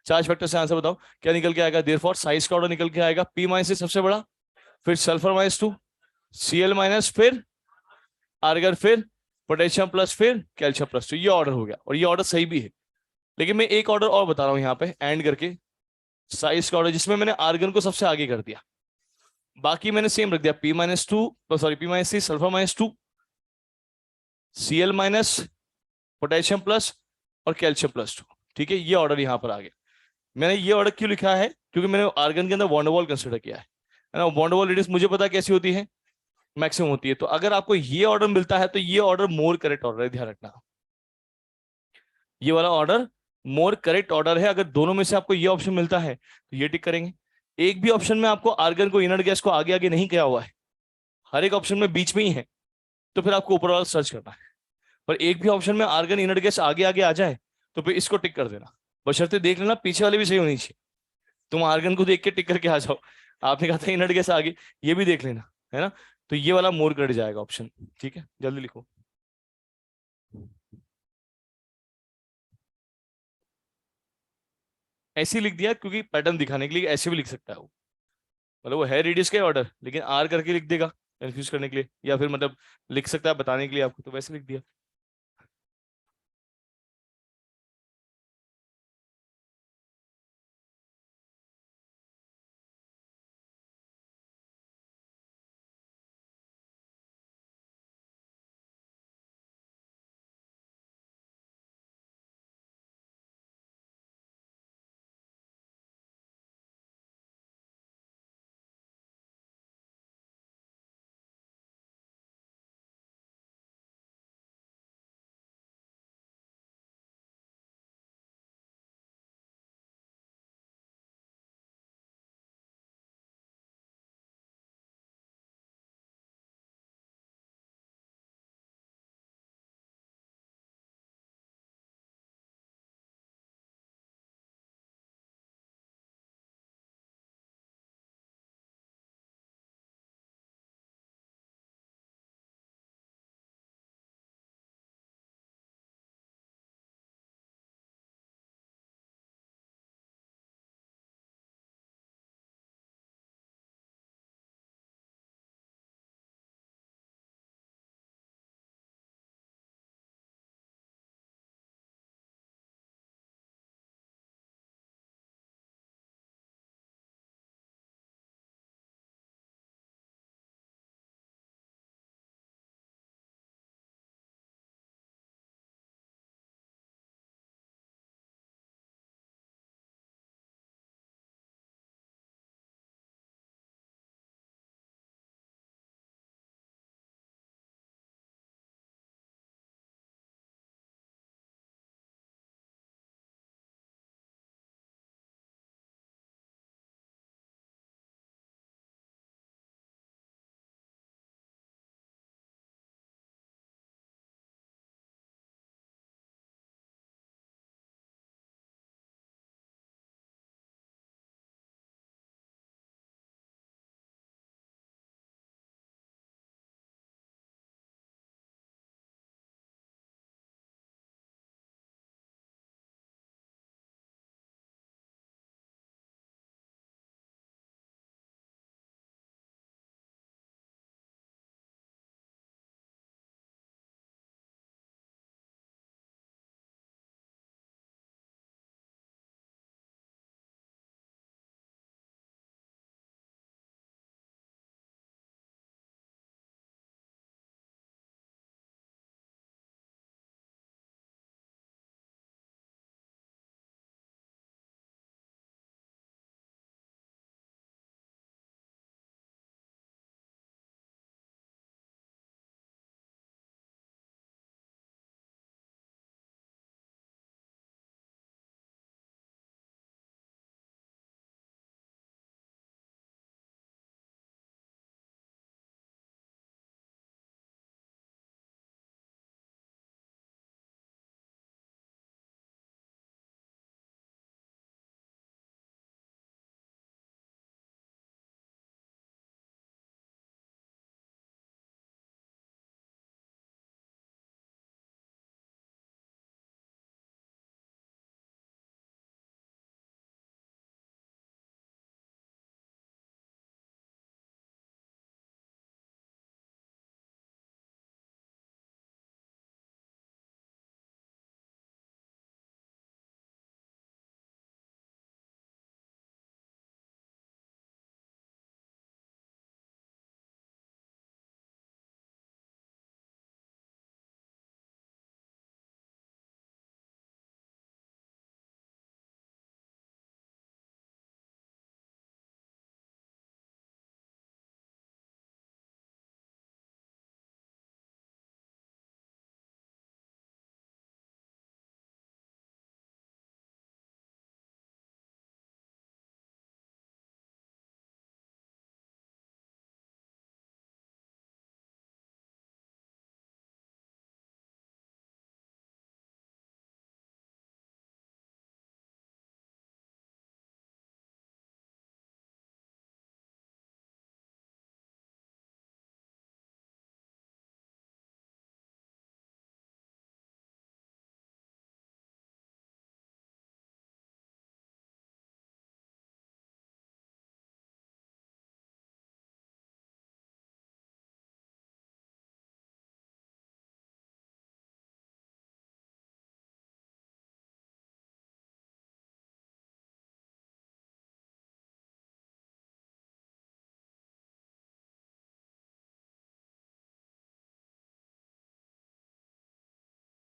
चार्ज फैक्टर से आंसर बताओ क्या निकल के आएगा, देयरफॉर साइज का ऑर्डर निकल के आएगा, P- सबसे बड़ा, फिर सल्फर-2, Cl-, फिर आर्गन, फिर पोटेशियम+, फिर कैल्शियम+, तो ये ऑर्डर हो गया और ये ऑर्डर सही भी है। लेकिन मैं एक ऑर्डर और बता रहा हूं यहाँ पे एंड करके, साइज का ऑर्डर, जिसमें मैंने आर्गन को सबसे आगे कर दिया, बाकी मैंने सेम रख दिया, P-2, sorry P-3, सल्फर-2, Cl-, potassium+ और कैल्शियम+2। ठीक है, ये ऑर्डर यहाँ पर आ गया। मैंने ये ऑर्डर क्यों लिखा है, क्योंकि मैंने आर्गन के अंदर वॉन्डरवॉल कंसिडर किया है ना। वॉन्डरवॉल रेडियस मुझे पता कैसी होती है, मैक्सिमम होती है। तो अगर आपको ये ऑर्डर मिलता है तो ये ऑर्डर मोर करेक्ट ऑर्डर है, ध्यान रखना, ये वाला ऑर्डर मोर करेक्ट ऑर्डर है। अगर दोनों में से आपको ये ऑप्शन मिलता है तो ये टिक करेंगे। एक भी ऑप्शन में आपको आर्गन को, इनर्ट गैस को आगे आगे नहीं किया हुआ है, हर एक ऑप्शन में बीच में ही है, तो फिर आपको ऊपर वाला सर्च करना है। पर एक भी ऑप्शन में आर्गन इनर्ट गैस आगे आगे आ जाए तो फिर इसको टिक कर देना, बशर्ते देख लेना पीछे वाले भी सही होनी चाहिए। तुम आर्गन को देख के टिक करके आ जाओ, आपने कहा था इनर्ट गैस आगे, ये भी देख लेना, है ना। तो ये वाला मोर कट जाएगा ऑप्शन। ठीक है, जल्दी लिखो। ऐसे ही लिख दिया क्योंकि पैटर्न दिखाने के लिए, ऐसे भी लिख सकता है वो, मतलब वो है रेडियस का ऑर्डर लेकिन आर करके लिख देगा कंफ्यूज करने के लिए, या फिर मतलब लिख सकता है बताने के लिए आपको, तो वैसे लिख दिया।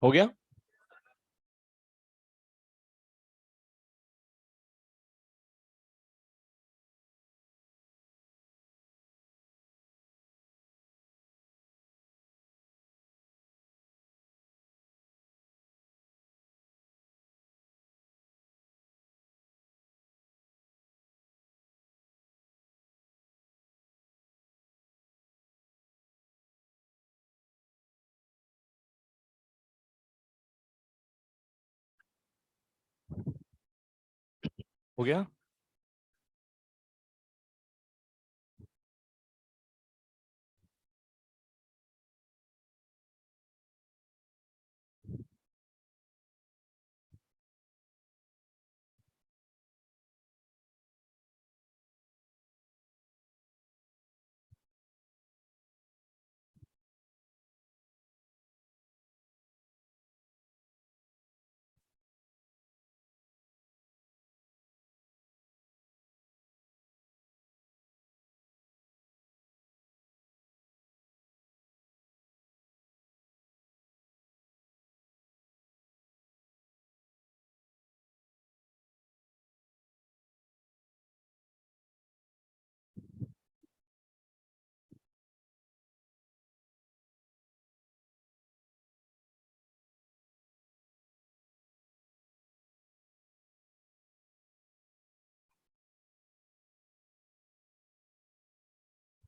हो गया। हो गया।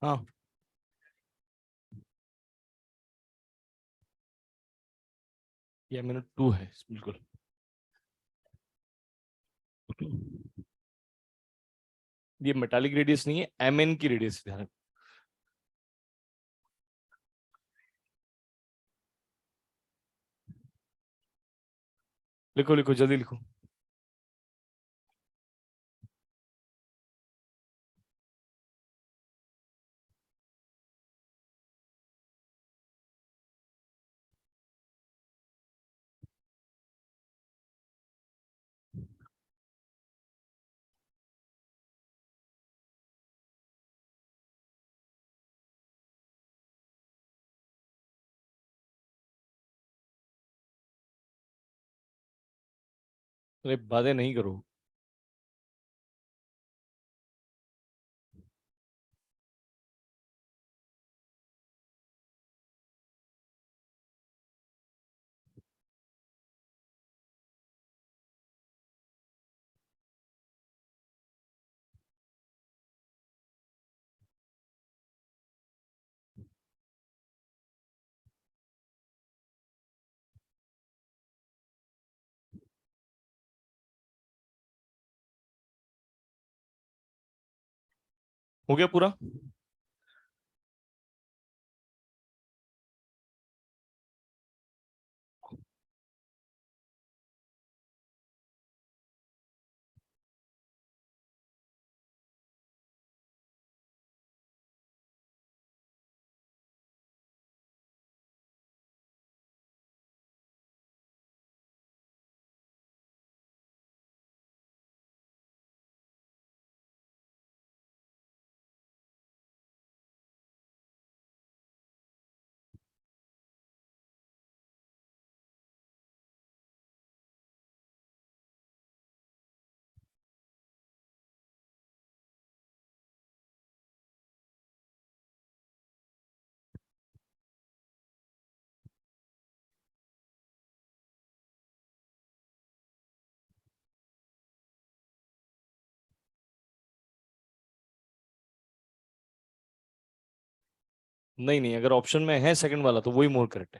हाँ, ये मिनट 2 है बिल्कुल। ये मेटालिक रेडियस नहीं है, एम एन की रेडियस ध्यान। लिखो लिखो जल्दी लिखो। अरे बातें नहीं करो। हो गया पूरा। नहीं नहीं, अगर ऑप्शन में है सेकंड वाला तो वही मोर करेक्ट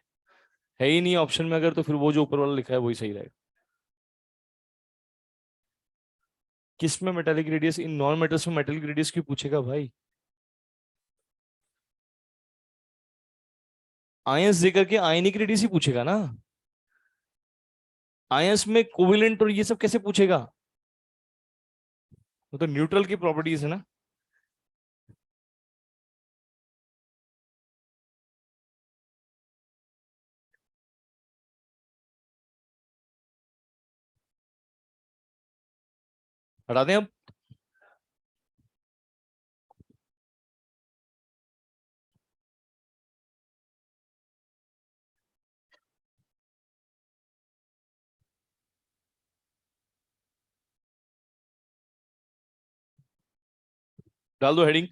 है ही नहीं ऑप्शन में अगर, तो फिर वो जो ऊपर वाला लिखा है वही सही रहेगा। किस में metallic radius, in non metals में मेटालिक रेडियस क्यों पूछेगा भाई? आयंस देकर के आयनिक रेडियस ही पूछेगा ना। आयंस में कोवेलेंट और ये सब कैसे पूछेगा? वो तो न्यूट्रल की प्रॉपर्टीज है ना। हटा दें अब। डाल दो हेडिंग,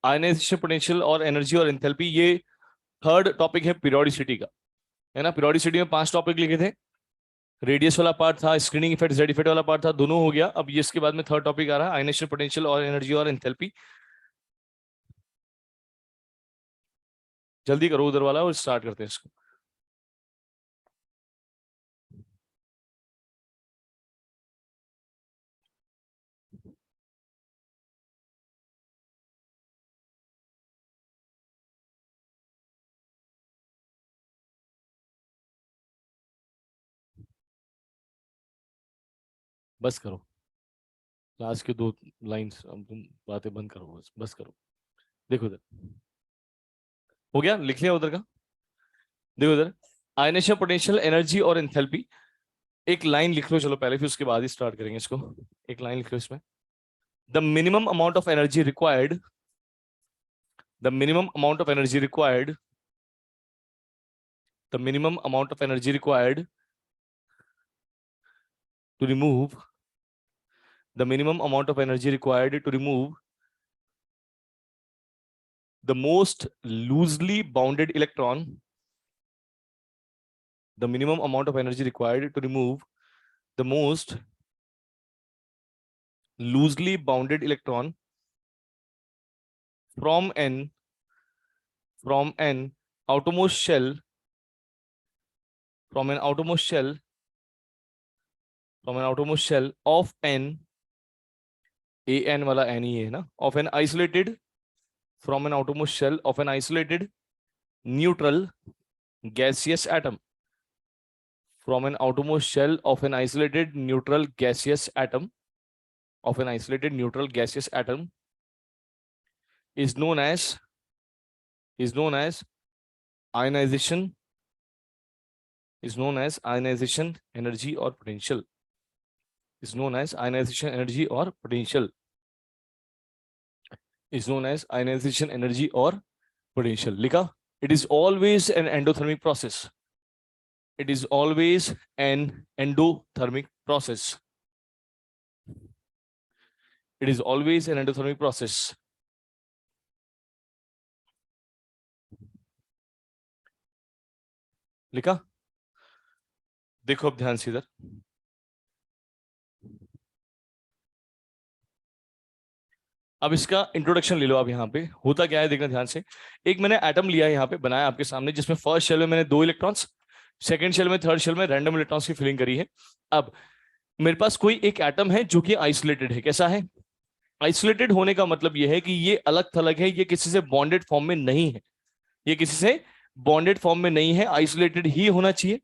आयनाइजेशन पोटेंशियल और एनर्जी और एंथैल्पी। ये थर्ड टॉपिक है पीरियोडिसिटी का, है ना। पीरियोडिसिटी में 5 टॉपिक लिखे थे, रेडियस वाला पार्ट था, स्क्रीनिंग इफेक्ट, जेड इफेक्ट वाला पार्ट था, दोनों हो गया। अब ये इसके बाद में थर्ड टॉपिक आ रहा है, आयनाइजेशन पोटेंशियल और एनर्जी और एंथैल्पी। जल्दी करो उधर वाला और स्टार्ट करते हैं इसको। बस करो, लास्ट के 2 लाइंस, अब तुम बातें बंद करो, बस बस करो। देखो उधर, हो गया, लिख लिया उधर का। देखो उधर, आयनेशन पोटेंशियल, एनर्जी और एंथैल्पी। एक लाइन लिख लो चलो पहले, फिर उसके बाद ही स्टार्ट करेंगे इसको। एक लाइन लिख लो इसमें, the minimum amount of energy required, the minimum amount of energy required, the minimum amount of energy required to remove, the minimum amount of energy required to remove the most loosely bounded electron, the minimum amount of energy required to remove the most loosely bounded electron from an outermost shell, from an outermost shell, from an outermost shell of an, an वाला n ही है ना, of an isolated, from an outermost shell of an isolated neutral gaseous atom, from an outermost shell of an isolated neutral gaseous atom, of an isolated neutral gaseous atom is known as ionization, is known as ionization energy or potential, is known as ionization energy or potential, is known as ionization energy or potential. लिखा, it is always an endothermic process, it is always an endothermic process, it is always an endothermic process. लिखा, देखो अब ध्यान से इधर, अब इसका introduction ले लो। आप यहाँ पे होता क्या है देखना ध्यान से। एक मैंने एटम लिया यहाँ पे बनाया आपके सामने, जिसमें फर्स्ट शेल में मैंने 2 इलेक्ट्रॉन्स, सेकंड शेल में, थर्ड शेल में रैंडम इलेक्ट्रॉन्स की फिलिंग करी है। अब मेरे पास कोई एक एटम है जो कि आइसोलेटेड है। कैसा है? आइसोलेटेड होने का मतलब यह है कि ये अलग थलग है, ये किसी से बॉन्डेड फॉर्म में नहीं है, ये किसी से बॉन्डेड फॉर्म में नहीं है, आइसोलेटेड ही होना चाहिए,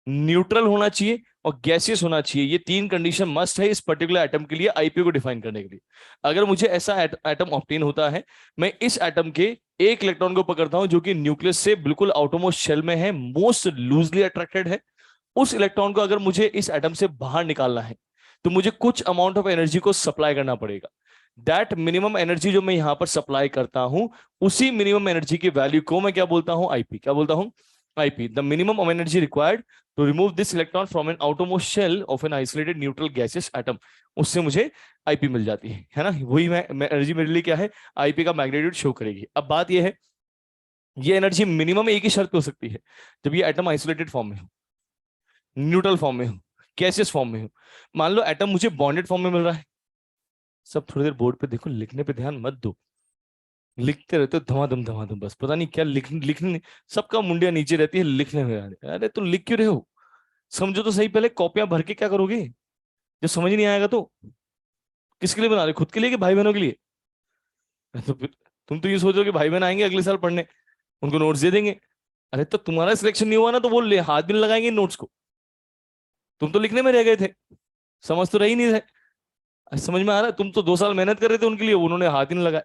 न्यूट्रल होना चाहिए और गैसियस होना चाहिए। ये 3 कंडीशन मस्ट है इस पर्टिकुलर एटम के लिए, आईपीओ को डिफाइन करने के लिए। अगर मुझे ऐसा एटम ऑब्टेन होता है, मैं इस एटम के एक इलेक्ट्रॉन को पकड़ता हूं जो कि न्यूक्लियस से बिल्कुल आउटरमोस्ट शेल में है, मोस्ट लूजली अट्रैक्टेड है। उस इलेक्ट्रॉन को अगर मुझे इस एटम से बाहर निकालना है तो मुझे कुछ अमाउंट ऑफ एनर्जी को सप्लाई करना पड़ेगा। दैट मिनिमम एनर्जी जो मैं यहां पर सप्लाई करता हूं, उसी मिनिमम एनर्जी की वैल्यू को मैं क्या बोलता हूं? आईपी। क्या बोलता हूं? IP. The minimum of energy required to remove this electron from an outermost shell of an isolated neutral gaseous atom, उससे मुझे आईपी मिल जाती है ना। वही मैं एनर्जी मेरे लिए क्या है? आईपी का मैग्नीट्यूड शो करेगी। अब बात यह है, ये एनर्जी मिनिमम एक ही शर्त पे हो सकती है, जब ये एटम आइसोलेटेड फॉर्म में हो, न्यूट्रल फॉर्म में हो, गैसियस फॉर्म में हो। मान लो एटम मुझे बॉन्डेड फॉर्म में मिल रहा है। सब थोड़ी देर बोर्ड पे देखो, लिखने पे ध्यान मत दो, लिखते रहते हो धमाधम धमाधम, बस पता नहीं क्या लिखने सबका मुंडिया नीचे रहती है लिखने में। अरे तुम लिख क्यों रहे हो? समझो तो सही, पहले कॉपियां भर के क्या करोगे जब समझ नहीं आएगा तो? किसके लिए बना रहे, खुद के लिए कि भाई बहनों के लिए? तो फिर तुम तो ये सोचो कि भाई बहन आएंगे अगले साल पढ़ने, उनको नोट्स दे देंगे। अरे तो तुम्हारा सिलेक्शन नहीं हुआ ना, तो वो हाथ भी नहीं लगाएंगे नोट्स को। तुम तो लिखने में रह गए थे, समझ तो रही नहीं थे। समझ में आ रहा है? तुम तो 2 साल मेहनत कर रहे थे उनके लिए, उन्होंने हाथ ही नहीं लगाए,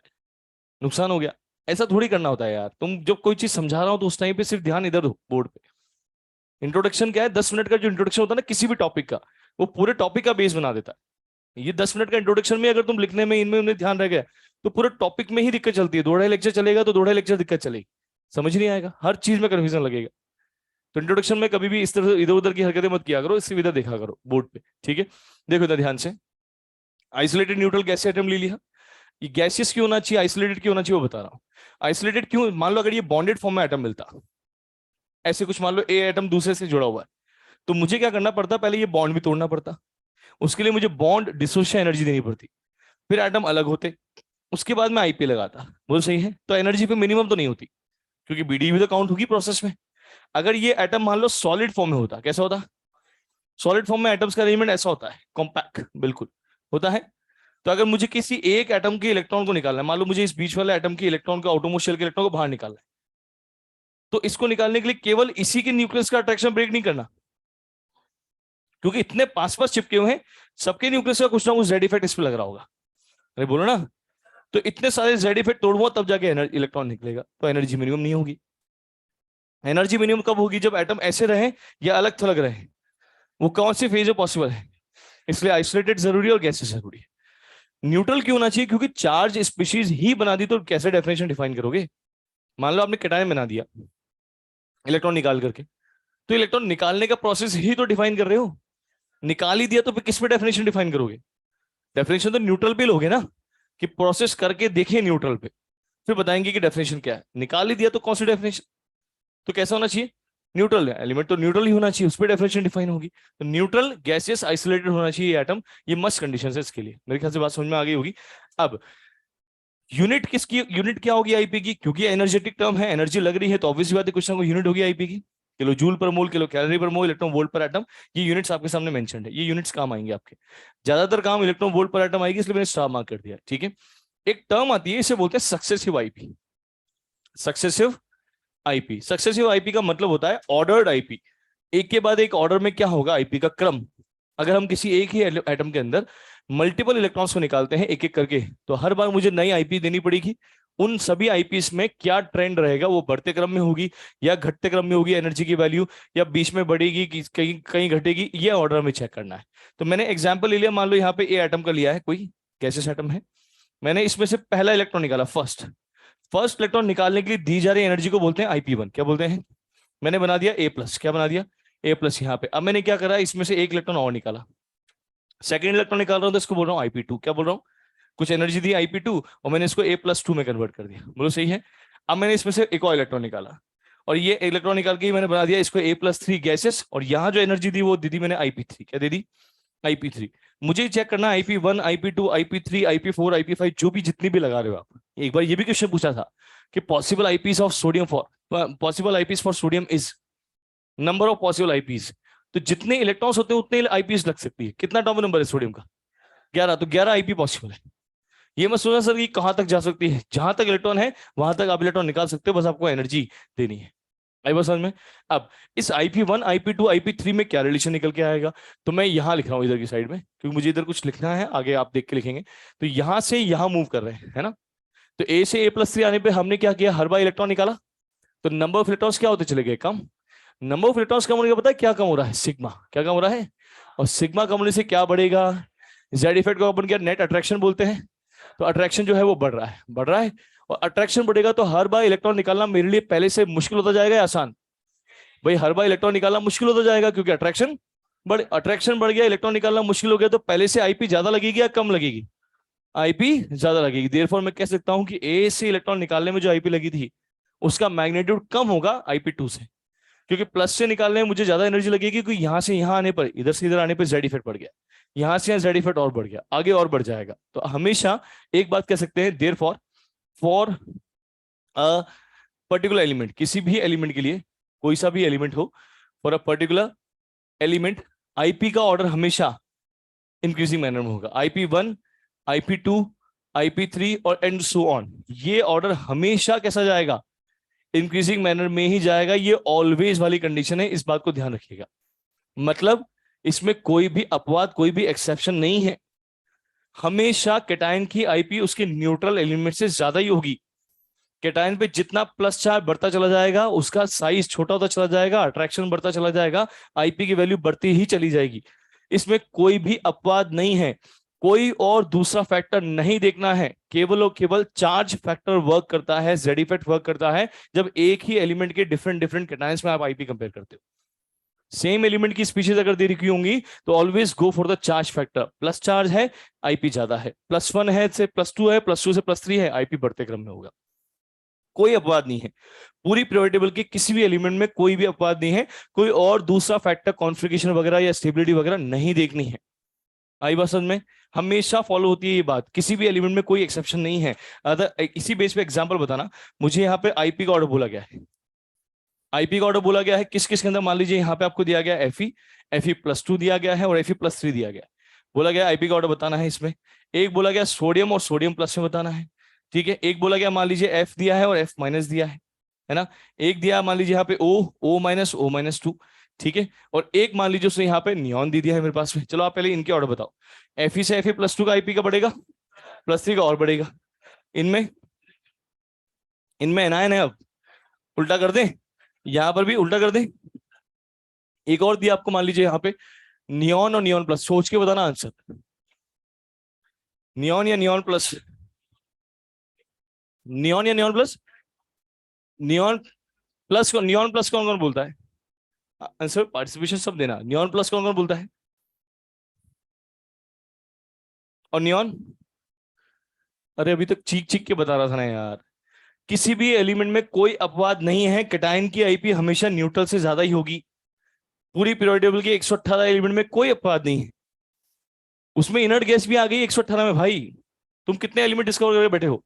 नुकसान हो गया। ऐसा थोड़ी करना होता है यार। तुम जब कोई चीज समझा रहा हो तो उस टाइम पे सिर्फ ध्यान इधर दो बोर्ड पे। इंट्रोडक्शन क्या है? 10 मिनट का जो इंट्रोडक्शन होता है ना किसी भी टॉपिक का, वो पूरे टॉपिक का बेस बना देता है। ये 10 मिनट का इंट्रोडक्शन में अगर तुम लिखने में इनमें उन्हें ध्यान रह गया तो पूरे टॉपिक में ही दिक्कत चलती है। 2.5 लेक्चर चलेगा तो 2.5 लेक्चर दिक्कत चलेगी, समझ नहीं आएगा, हर चीज में कंफ्यूजन लगेगा। तो इंट्रोडक्शन में कभी भी इस तरह इधर उधर की हरकतें मत किया करो, इसकी विधा देखा करो बोर्ड पे, ठीक है। देखो इधर ध्यान से, आइसोलेटेड न्यूट्रल गैस एटम ले लिया। ये गैसियस क्यों होना चाहिए, आइसोलेटेड क्यों होना चाहिए वो बता रहा हूं। आइसोलेटेड क्यों, मान लो अगर ये बॉन्डेड फॉर्म में एटम मिलता, ऐसे कुछ मान लो ए एटम दूसरे से जुड़ा हुआ है, तो मुझे क्या करना पड़ता, पहले ये बॉन्ड भी तोड़ना पड़ता, उसके लिए मुझे बॉन्ड डिसोसिएशन एनर्जी देनी पड़ती, फिर एटम अलग होते, उसके बाद मैं आईपी लगाता। बोल सही है, तो एनर्जी पे मिनिमम तो नहीं होती, क्योंकि बीडी भी तो काउंट होगी प्रोसेस में। अगर ये एटम मान लो सॉलिड फॉर्म में होता, कैसा होता, सॉलिड फॉर्म में एटम्स का अरेंजमेंट ऐसा होता है, कॉम्पैक्ट बिल्कुल होता है। तो अगर मुझे किसी एक एटम के इलेक्ट्रॉन को निकालना है, मान लो मुझे इस बीच वाले एटम के इलेक्ट्रॉन को, आउटरमोस्ट शेल के इलेक्ट्रॉन को बाहर निकालना है, तो इसको निकालने के लिए केवल इसी के न्यूक्लियस का अट्रैक्शन ब्रेक नहीं करना, क्योंकि इतने पास पास चिपके हुए हैं, सबके न्यूक्लियस का कुछ ना कुछ जेड इफेक्ट इस पे लग रहा होगा। अरे बोलो ना, तो इतने सारे जेड इफेक्ट तोड़ूंगा तब जाके इलेक्ट्रॉन निकलेगा, तो एनर्जी मिनिमम नहीं होगी। एनर्जी मिनिमम कब होगी, जब एटम ऐसे रहे या अलग थलग रहे, वो कौन सी फेज में पॉसिबल है। इसलिए आइसोलेटेड जरूरी है और गैसेस जरूरी है। न्यूट्रल क्यों होना चाहिए, क्योंकि चार्ज स्पीशीज ही बना दी, तो कैसे डेफिनेशन डिफाइन करोगे। मान लो आपने कैटायन बना दिया इलेक्ट्रॉन निकाल करके, तो इलेक्ट्रॉन निकालने का प्रोसेस ही तो डिफाइन कर रहे हो, निकाल ही दिया तो फिर किस पे डेफिनेशन डिफाइन करोगे। डेफिनेशन तो न्यूट्रल पे लोगे ना, कि प्रोसेस करके देखें न्यूट्रल पे, फिर बताएंगे कि डेफिनेशन क्या है। निकाल ही दिया तो कौन सी डेफिनेशन, तो कैसा होना चाहिए, न्यूट्रल एलिमेंट तो न्यूट्रल ही होना चाहिए, उस पर डेफिनेशन डिफाइन होगी। तो न्यूट्रल गैसियस आइसोलेटेड होना चाहिए एटम, ये मस्ट कंडीशन है इसके लिए। मेरे ख्याल से बात समझ में आ गई होगी। अब यूनिट किसकी, यूनिट क्या होगी आईपी की, क्योंकि एनर्जेटिक टर्म है, एनर्जी लग रही है, तो ऑब्वियस बात है कुछ ना कुछ यूनिट होगी आईपी की। किलो जूल पर मोल, किलो कैलोरी पर मोल, इलेक्ट्रॉन वोल्ट पर एटम, ये यूनिट्स आपके सामने मेंशन्ड है। ये यूनिट्स काम आएंगे आपके, ज्यादातर काम इलेक्ट्रॉन वोल्ट पर एटम आएगी, इसलिए मैंने स्टार मार्क कर दिया, ठीक है। एक टर्म आती है, इसे बोलते हैं successive IP. Successive IP, successive IP का मतलब होता है ऑर्डर्ड आईपी। एक के बाद एक ऑर्डर में क्या होगा आईपी का क्रम। अगर हम किसी एक ही एटम के अंदर मल्टीपल इलेक्ट्रॉन्स को निकालते हैं एक एक करके, तो हर बार मुझे नई आईपी देनी पड़ेगी। उन सभी आईपीस में क्या ट्रेंड रहेगा, वो बढ़ते क्रम में होगी या घटते क्रम में होगी एनर्जी की वैल्यू, या बीच में बढ़ेगी कि कहीं कहीं घटेगी, ये ऑर्डर में चेक करना है। तो मैंने एग्जांपल ले लिया, मान लो यहाँ पे ए एटम का लिया है, कोई गैसेस एटम है, मैंने इसमें से पहला इलेक्ट्रॉन निकाला, फर्स्ट। फर्स्ट इलेक्ट्रॉन निकालने के लिए दी जा रही एनर्जी को बोलते हैं आईपी1। क्या बोलते हैं, मैंने बना दिया ए प्लस, क्या बना दिया ए प्लस यहाँ पे। अब मैंने क्या करा, इसमें से एक इलेक्ट्रॉन और निकाला, सेकंड इलेक्ट्रॉन निकाल रहा हूं, तो इसको बोल रहा हूँ आईपी2। क्या बोल रहा हूँ, कुछ एनर्जी दी आईपी2 और मैंने इसको ए+2 में कन्वर्ट कर दिया, बोलो सही है। अब मैंने इसमें से एक और इलेक्ट्रॉन निकाला, और ये इलेक्ट्रॉन निकाल के मैंने बना दिया इसको ए+3 गैसेस, और यहाँ जो एनर्जी दी वो दी मैंने आईपी3। क्या दे दी, आईपी3। मुझे चेक करना आईपी1, आईपी2, आईपी3, आईपी4, आईपी5, जो भी जितनी भी लगा रहे हो आप। एक बार ये भी क्वेश्चन पूछा था कि possible eyepiece of sodium for, possible eyepiece for sodium is number of possible eyepiece. तो जितने इलेक्ट्रॉन्स होते हैं उतने आईपीस लग सकती है। कितना एटॉमिक नंबर है सोडियम का, 11, तो 11 आईपी पॉसिबल है। ये मत सोचना सर कि कहां तक जा सकती है, जहां तक इलेक्ट्रॉन है वहां तक आप इलेक्ट्रॉन निकाल सकते हो, बस आपको एनर्जी देनी है। आई बात समझ में। अब इस आईपी1, आईपी2, आईपी3 में क्या रिलेशन निकल के आएगा, तो मैं यहां लिख रहा हूं इधर की साइड में, क्योंकि मुझे इधर कुछ लिखना है, आगे आप देख के लिखेंगे। तो यहां से यहां मूव कर रहे हैं, है ना। तो ए से ए+3 आने पे हमने क्या किया, हर बार इलेक्ट्रॉन निकाला, तो नंबर ऑफ इलेक्ट्रॉन्स क्या होते चले गए, कम। नंबर ऑफ इलेक्ट्रॉन्स कम होने का पता है क्या कम हो रहा है, सिग्मा। क्या कम हो रहा है, और सिग्मा कम होने से क्या बढ़ेगा, जेड इफेक्ट को अपन क्या नेट अट्रैक्शन बोलते हैं। तो अट्रैक्शन जो है वो बढ़ रहा है, बढ़ रहा है, और अट्रैक्शन बढ़ेगा तो हर बार इलेक्ट्रॉन निकालना मेरे लिए पहले से मुश्किल होता जाएगा या आसान। भाई हर बार इलेक्ट्रॉन निकालना मुश्किल होता जाएगा, क्योंकि अट्रैक्शन बढ़ गया, इलेक्ट्रॉन निकालना मुश्किल हो गया, तो पहले से आईपी ज्यादा लगेगी या कम लगेगी, आईपी ज्यादा लगेगी। देयरफॉर मैं कह सकता हूं कि ए से इलेक्ट्रॉन निकालने में जो आईपी लगी थी उसका मैग्नीट्यूड कम होगा आईपी2 से, क्योंकि प्लस से निकालने में मुझे ज्यादा एनर्जी लगेगी, क्योंकि यहां से यहां आने पर, इधर से इधर आने पर जेड इफेक्ट बढ़ गया, यहां से यहां जेड इफेक्ट और बढ़ गया, आगे और बढ़ जाएगा। तो हमेशा एक बात कह सकते हैं, therefore for a particular element, किसी भी एलिमेंट के लिए, कोई सा भी एलिमेंट हो, for a particular element IP का ऑर्डर हमेशा इंक्रीजिंग मैनर में होगा। आईपी1, आईपी2, आईपी3 और एंड सो ऑन, ये ऑर्डर हमेशा कैसा जाएगा, इंक्रीजिंग मैनर में ही जाएगा। ये ऑलवेज वाली कंडीशन है, इस बात को ध्यान रखिएगा। मतलब इसमें कोई भी अपवाद, कोई भी एक्सेप्शन नहीं है। हमेशा कैटायन की आईपी उसके न्यूट्रल एलिमेंट से ज्यादा ही होगी। कैटायन पे जितना प्लस चार्ज बढ़ता चला जाएगा, उसका साइज छोटा होता चला जाएगा, अट्रैक्शन बढ़ता चला जाएगा, आईपी की वैल्यू बढ़ती ही चली जाएगी। इसमें कोई भी अपवाद नहीं है, कोई और दूसरा फैक्टर नहीं देखना है, केवल और केवल चार्ज फैक्टर वर्क करता है, जेड इफेक्ट वर्क करता है, जब एक ही एलिमेंट के डिफरेंट डिफरेंट कैटायंस में आप आईपी कंपेयर करते हो। सेम एलिमेंट की स्पीशीज अगर दे रखी होंगी तो always go for the charge factor. Plus charge है, आईपी ज्यादा है, +1 है से +2 है, +2 से +3 है, आईपी बढ़ते क्रम में होगा। कोई अपवाद नहीं है, पूरी पीरियोडिक टेबल के किसी भी एलिमेंट में कोई भी अपवाद नहीं है। कोई और दूसरा फैक्टर कॉन्फ़िगरेशन वगैरह या स्टेबिलिटी वगैरह नहीं देखनी है। आई बात समझ में? हमेशा फॉलो होती है ये बात, किसी भी एलिमेंट में कोई एक्सेप्शन नहीं है। अगर इसी बेस पे एग्जांपल बताना, मुझे यहाँ पे आईपी का ऑर्डर बोला गया है, आईपी का ऑर्डर बोला गया है किस किस के अंदर, मान लीजिए यहाँ पे आपको दिया गया Fe+2 दिया गया है और Fe+3 दिया गया है। बोला गया आईपी का ऑर्डर बताना है इसमें। एक बोला गया सोडियम और सोडियम प्लस में बताना है, ठीक है। एक बोला गया मान लीजिए एफ दिया है और F- दिया है ना। एक दिया मान लीजिए यहाँ पे O-, O-2, ठीक है। और एक मान लीजिए उसने यहाँ पे नियॉन दे दिया है मेरे पास में। चलो आप पहले इनके ऑर्डर बताओ। Fe से Fe+2 का आईपी का बढ़ेगा, +3 का और बढ़ेगा। इनमें इनमें एनायन है, अब उल्टा कर दें, यहां पर भी उल्टा कर दें। एक और दिया आपको मान लीजिए यहाँ पे नियॉन और नियॉन प्लस, सोच के बताना आंसर। नियॉन या नियॉन प्लस, नियॉन या नियॉन प्लस, नियॉन प्लस को, नियॉन प्लस कौन कौन बोलता है? आंसर पार्टिसिपेशन सब देना। नियॉन प्लस कौन कौन बोलता है? और नियॉन, अरे अभी तक चीख चीख के बता रहा था ना यार। किसी भी एलिमेंट में कोई अपवाद नहीं है, कैटायन की आईपी हमेशा न्यूट्रल से ज्यादा ही होगी। पूरी पीरियोडिक टेबल के 118 एलिमेंट में कोई अपवाद नहीं है। उसमें इनर्ट गैस भी आ गई 118 में भाई। तुम कितने एलिमेंट डिस्कवर करके बैठे हो?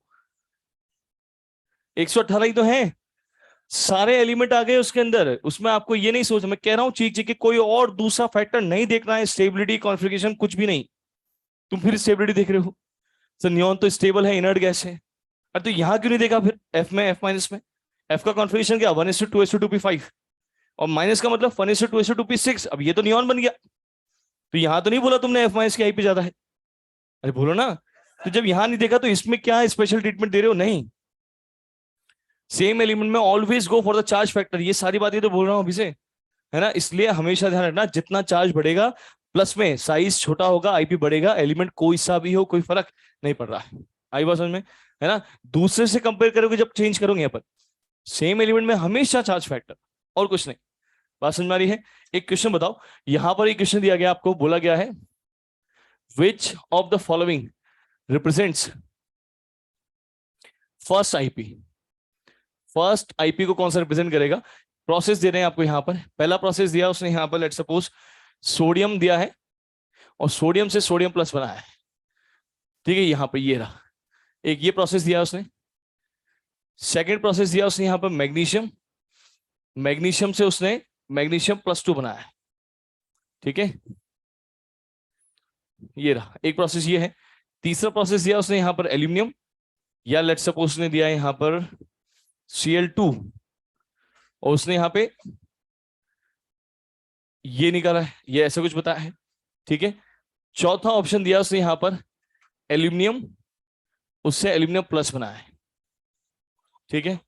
118 ही तो है, सारे एलिमेंट आ गए उसके अंदर। उसमें आपको ये नहीं सोचना, मैं कह रहा हूं चीख चीख के, कोई और दूसरा फैक्टर नहीं देखना है, स्टेबिलिटी कॉन्फ़िगरेशन कुछ भी नहीं। तुम फिर स्टेबिलिटी देख रहे हो, सर नियॉन तो स्टेबल है, इनर्ट गैस है। अरे तो यहां क्यों नहीं देखा फिर एफ में, F- में? एफ का कॉन्फ़िगरेशन क्या, 1:2:2p5, और माइनस का मतलब 1:2:2p6। अब ये तो नियॉन बन गया। तो यहां तो नहीं बोला तुमने F- की आईपी ज्यादा है? अरे बोलो ना। तो जब यहां नहीं देखा तो इसमें क्या स्पेशल ट्रीटमेंट दे रहे हो? नहीं, सेम एलिमेंट में always go for the charge factor. ये सारी बातें तो बोल रहा हूं अभी से, है ना। इसलिए हमेशा ध्यान रखना, जितना चार्ज बढ़ेगा प्लस में साइज छोटा होगा, आईपी बढ़ेगा। एलिमेंट कोई सा भी हो, कोई फर्क नहीं पड़ रहा है। आई बात समझ में, है ना। दूसरे से कंपेयर करोगे जब चेंज करोगे अपन, सेम एलिमेंट में हमेशा चार्ज फैक्टर और कुछ नहीं। बात समझ में आ रही है? एक क्वेश्चन बताओ, यहां पर एक क्वेश्चन दिया गया आपको, बोला गया है which of the following represents first IP. First IP को कौन सा रिप्रेजेंट करेगा? प्रोसेस दे रहे हैं आपको यहां पर। पहला प्रोसेस दिया उसने यहां पर, लेट सपोज सोडियम दिया है और सोडियम से सोडियम प्लस बनाया है, ठीक है। यहां पर ये रहा, एक ये प्रोसेस दिया उसने। सेकेंड प्रोसेस दिया उसने यहां पर मैग्नीशियम, मैग्नीशियम से उसने मैग्नीशियम +2 बनाया है, ठीक है। ये रहा एक प्रोसेस, ये है। तीसरा प्रोसेस दिया उसने यहां पर एल्यूमिनियम, या लेट सपोज उसने दिया है यहां पर Cl2, और उसने यहां पे ये निकाला है, ये ऐसा कुछ बताया है, ठीक है। चौथा ऑप्शन दिया उसने यहां पर एल्यूमिनियम, उससे एल्यूमिनियम प्लस बनाया है, ठीक है।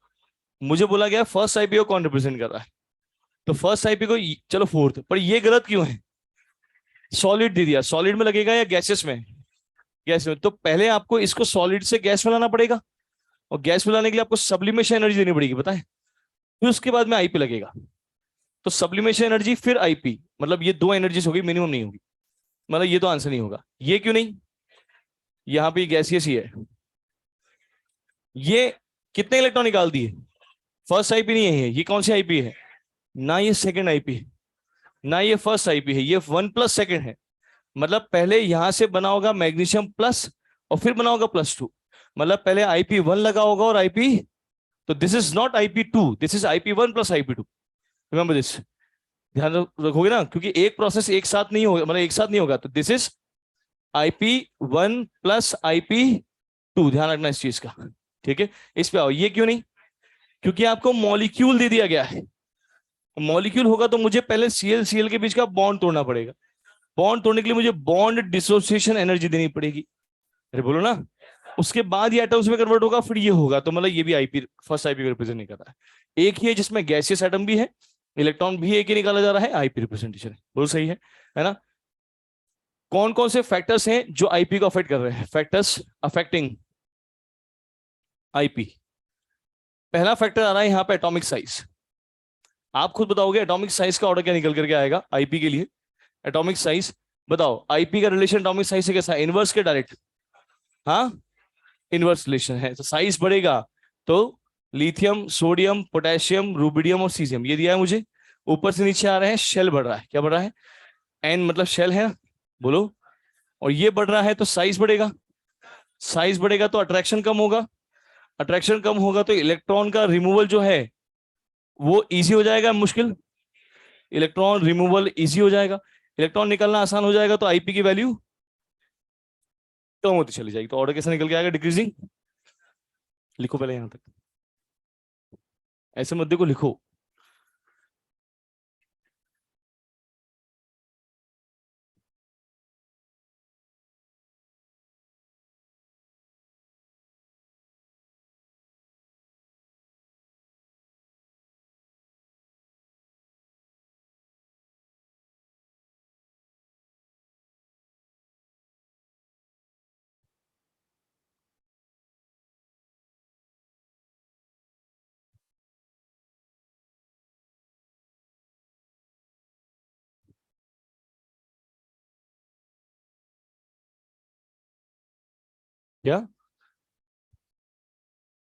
मुझे बोला गया फर्स्ट आईपी को कौन रिप्रेजेंट कर रहा है, तो फर्स्ट आईपी को चलो फोर्थ, पर ये गलत क्यों है? सॉलिड दे दिया, सॉलिड में लगेगा या गैसेस में? गैस में। तो पहले आपको इसको सॉलिड से गैस में लाना पड़ेगा, और गैस में लाने के लिए आपको सब्लिमेशन एनर्जी देनी पड़ेगी, पता है। फिर उसके बाद में आईपी लगेगा। तो सब्लिमेशन एनर्जी फिर आईपी, मतलब ये दो एनर्जीज होगी, मिनिमम नहीं होगी। मतलब ये तो आंसर नहीं होगा। ये क्यों नहीं? यहाँ पे गैसियस ही है। ये कितने इलेक्ट्रॉन निकाल दिए? फर्स्ट आईपी नहीं है ये कौन सी आईपी है? ना ये सेकंड आईपी है, ना ये फर्स्ट आईपी है, ये 1+2 है। मतलब पहले यहां से बना होगा मैग्नीशियम प्लस, और फिर बना होगा +2। मतलब पहले IP1 लगा होगा और आईपी, तो this is not IP2, this is IP1 + IP2। Remember this, ध्यान रखोगे ना, क्योंकि एक प्रोसेस एक साथ नहीं होगा, मतलब एक साथ नहीं होगा। तो दिस इज IP1 + IP2, ध्यान रखना इस चीज का, ठीक है। इस पे आओ, ये क्यों नहीं? क्योंकि आपको मॉलिक्यूल दे दिया गया है। मॉलिक्यूल होगा तो मुझे पहले Cl के बीच का बॉन्ड तोड़ना पड़ेगा। बॉन्ड तोड़ने के लिए मुझे बॉन्ड डिसोसिएशन एनर्जी देनी पड़ेगी, अरे बोलो ना। उसके बाद ये एटम्स में कन्वर्ट होगा, फिर ये होगा। तो मतलब ये भी आईपी, फर्स्ट आईपी को रिप्रेजेंट नहीं कर रहा है। एक ही है जिसमें गैसियस एटम भी है, इलेक्ट्रॉन भी एक ही निकाला जा रहा है, आईपी रिप्रेजेंटेशन है। बोलो सही है ना। कौन कौन से फैक्टर्स हैं जो आईपी को अफेक्ट कर रहे हैं? फैक्टर्स अफेक्टिंग आईपी, पहला फैक्टर आ रहा है यहां पे एटॉमिक साइज। आप खुद बताओगे एटॉमिक साइज का ऑर्डर क्या निकल करके आएगा आईपी के लिए। एटॉमिक साइज बताओ, आईपी का रिलेशन एटॉमिक साइज से कैसा है, इनवर्स के डायरेक्ट। हाँ, इनवर्स रिलेशन है, तो साइज बढ़ेगा। तो लिथियम, सोडियम, पोटेशियम, रुबिडियम और सीजियम ये दिया है मुझे। ऊपर से नीचे आ रहे हैं, शेल बढ़ रहा है, क्या बढ़ रहा है, एन मतलब शेल है, बोलो। और ये बढ़ रहा है तो साइज बढ़ेगा, साइज बढ़ेगा तो अट्रैक्शन कम होगा, अट्रैक्शन कम होगा तो इलेक्ट्रॉन का रिमूवल जो है वो इजी हो जाएगा, मुश्किल। इलेक्ट्रॉन रिमूवल इजी हो जाएगा, इलेक्ट्रॉन निकलना आसान हो जाएगा, तो आईपी की वैल्यू कम होती चली जाएगी। तो ऑर्डर कैसे निकल के आएगा, डिक्रीजिंग। लिखो पहले यहां तक, ऐसे मुद्दे को लिखो। क्या,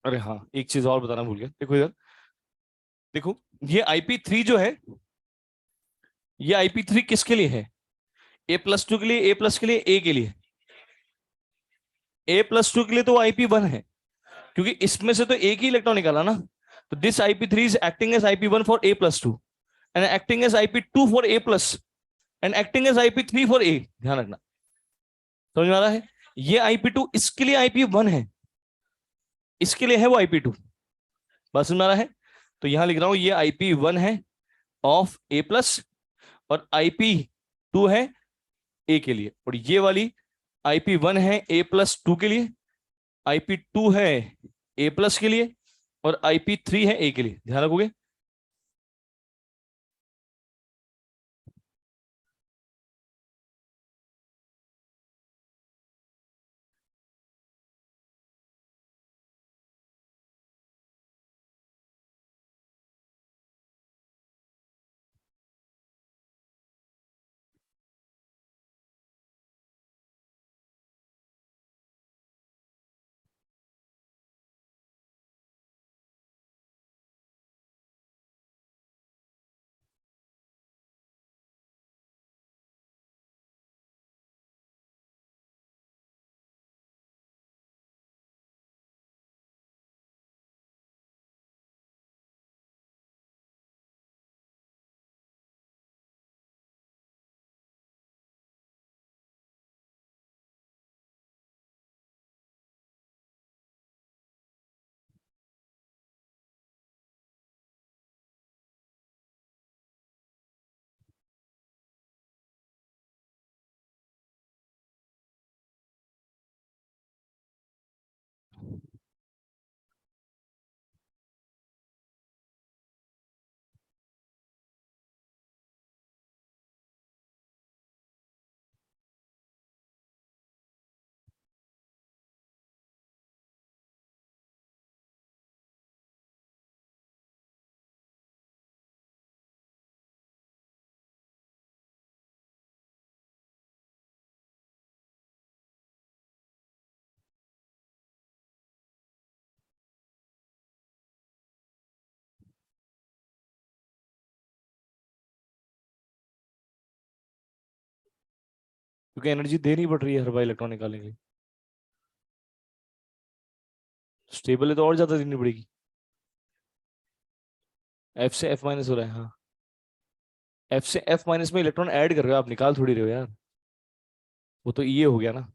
अरे हाँ, एक चीज और बताना भूल गया, देखो इधर, देखो ये IP3 जो है, ये IP3 किसके लिए है, A+2 के लिए, A+ के लिए, A के लिए। A+2 के लिए तो IP1 है, क्योंकि इसमें से तो एक ही इलेक्ट्रॉन निकाला ना। तो this IP3 is acting as IP1 for A+2 and acting as IP2 for A+ and acting as IP3 for A। ध्यान रखना, समझ में आ रहा है। ये IP2 इसके लिए IP1 है, इसके लिए है वो IP2, बस समझ में आ रहा है। तो यहां लिख रहा हूं, ये IP1 है ऑफ A+, और IP2 है ए के लिए, और ये वाली IP1 है A+2 के लिए, IP2 है A+ के लिए, और IP3 है ए के लिए, ध्यान रखोगे। क्योंकि एनर्जी देनी पड़ रही है हर बार इलेक्ट्रॉन निकालने के लिए, स्टेबल है तो और ज्यादा देनी पड़ेगी। एफ से एफ माइनस हो रहा है, हाँ। एफ से एफ माइनस में इलेक्ट्रॉन ऐड कर रहे हो आप, निकाल थोड़ी रहे हो यार, वो तो ये हो गया ना।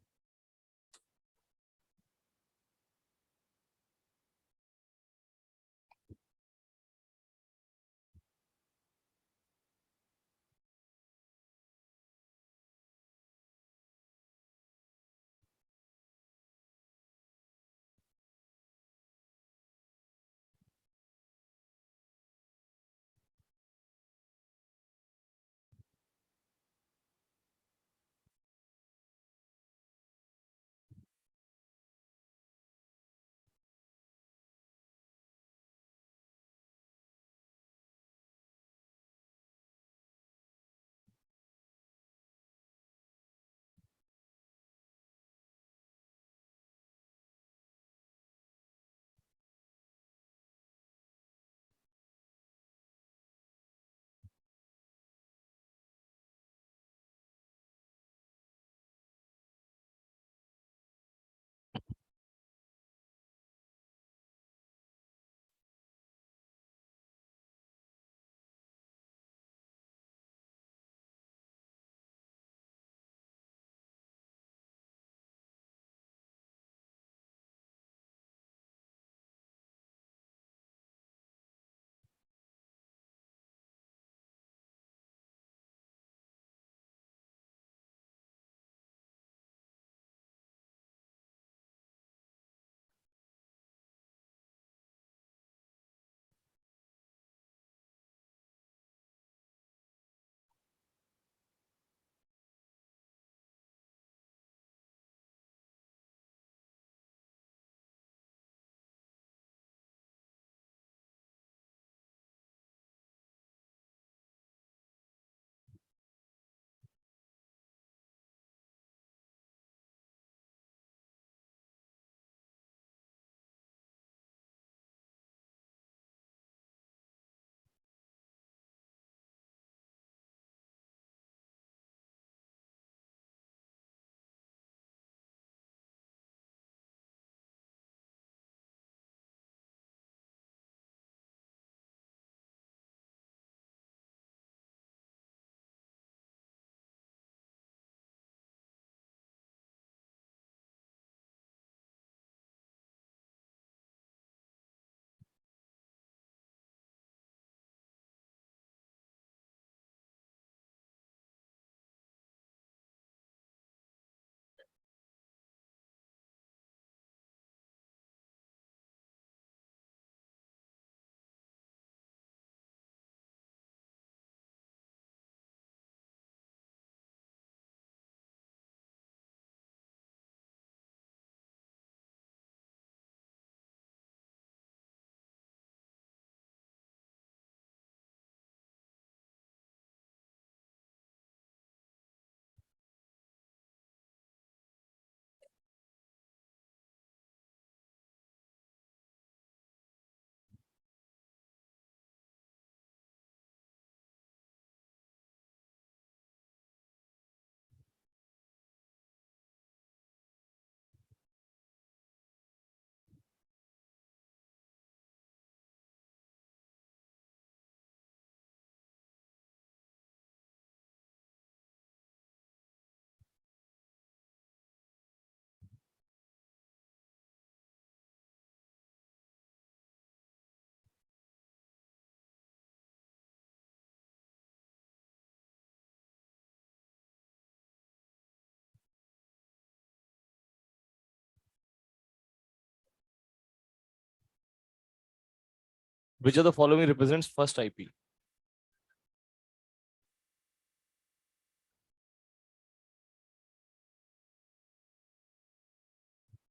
Which of the following represents first IP?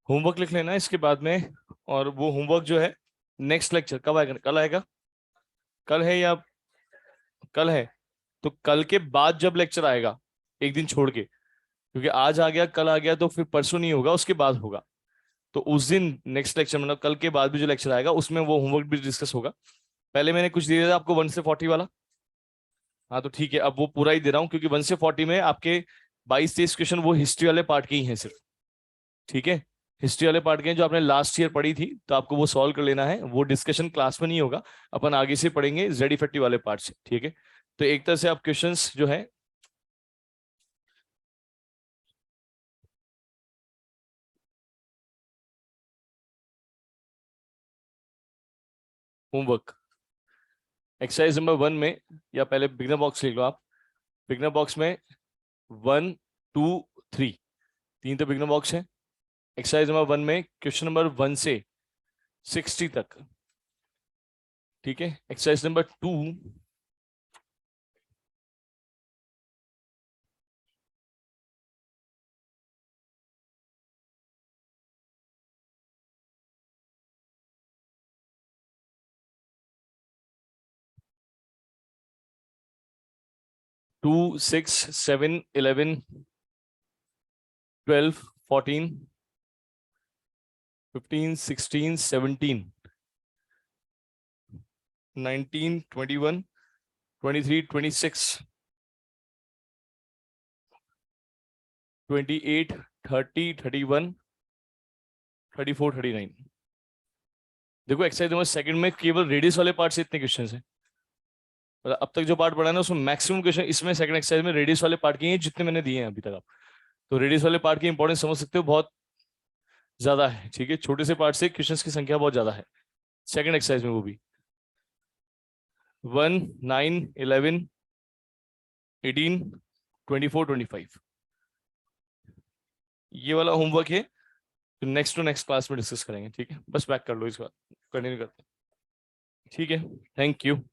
Homework लिख लेना इसके बाद में, और वो होमवर्क जो है नेक्स्ट लेक्चर कब आएगा? कल आएगा? कल है या कल है? तो कल के बाद जब लेक्चर आएगा, एक दिन छोड़ के, क्योंकि आज आ गया कल आ गया तो फिर परसों नहीं होगा, उसके बाद होगा। तो उस दिन नेक्स्ट लेक्चर, मतलब कल के बाद भी जो लेक्चर आएगा उसमें वो होमवर्क भी डिस्कस होगा। पहले मैंने कुछ दिया था आपको 1 से 40 वाला। हाँ तो ठीक है, अब वो पूरा ही दे रहा हूँ, क्योंकि 1 से 40 में आपके 22-23 क्वेश्चन वो हिस्ट्री वाले पार्ट के ही हैं सिर्फ। ठीक है, हिस्ट्री वाले पार्ट के हैं जो आपने लास्ट ईयर पढ़ी थी, तो आपको वो सॉल्व कर लेना है। वो डिस्कशन क्लास में नहीं होगा, अपन आगे से पढ़ेंगे जेड इफेक्टिव वाले पार्ट से। ठीक है, तो एक तरह से आप क्वेश्चंस जो है होमवर्क एक्सरसाइज नंबर 1 में, या पहले बिगनर बॉक्स लिख लो आप। बिगनर बॉक्स में 1, 2, 3, 3 तो बिगनर बॉक्स है। एक्सरसाइज नंबर 1 में क्वेश्चन नंबर 1 से 60 तक। ठीक है, एक्सरसाइज नंबर 2 2, 6, 7, 11, 12, 14, 15, 16, 17, 19, 21, 23, 26, 28, 30, 31, 34, 39। देखो एक्सरसाइज नंबर सेकंड में केवल रेडियस वाले पार्ट से इतने क्वेश्चन है। मतलब अब तक जो पार्ट पढ़ा है ना उसमें मैक्सिमम क्वेश्चन इसमें सेकंड एक्सरसाइज में रेडियस वाले पार्ट के हैं, जितने मैंने दिए हैं अभी तक आप। तो रेडियस वाले पार्ट की इंपॉर्टेंस समझ सकते हो, बहुत ज्यादा है। ठीक है, छोटे से पार्ट से क्वेश्चंस की संख्या बहुत ज्यादा है सेकंड एक्सरसाइज में, वो भी 1, 9, 11, 18, 24, 25। ये वाला होमवर्क है, तो नेक्स्ट टू नेक्स्ट क्लास में डिस्कस करेंगे। ठीक है, बस बैक कर लो, इसके बाद कंटिन्यू करते हैं। ठीक है, थैंक यू।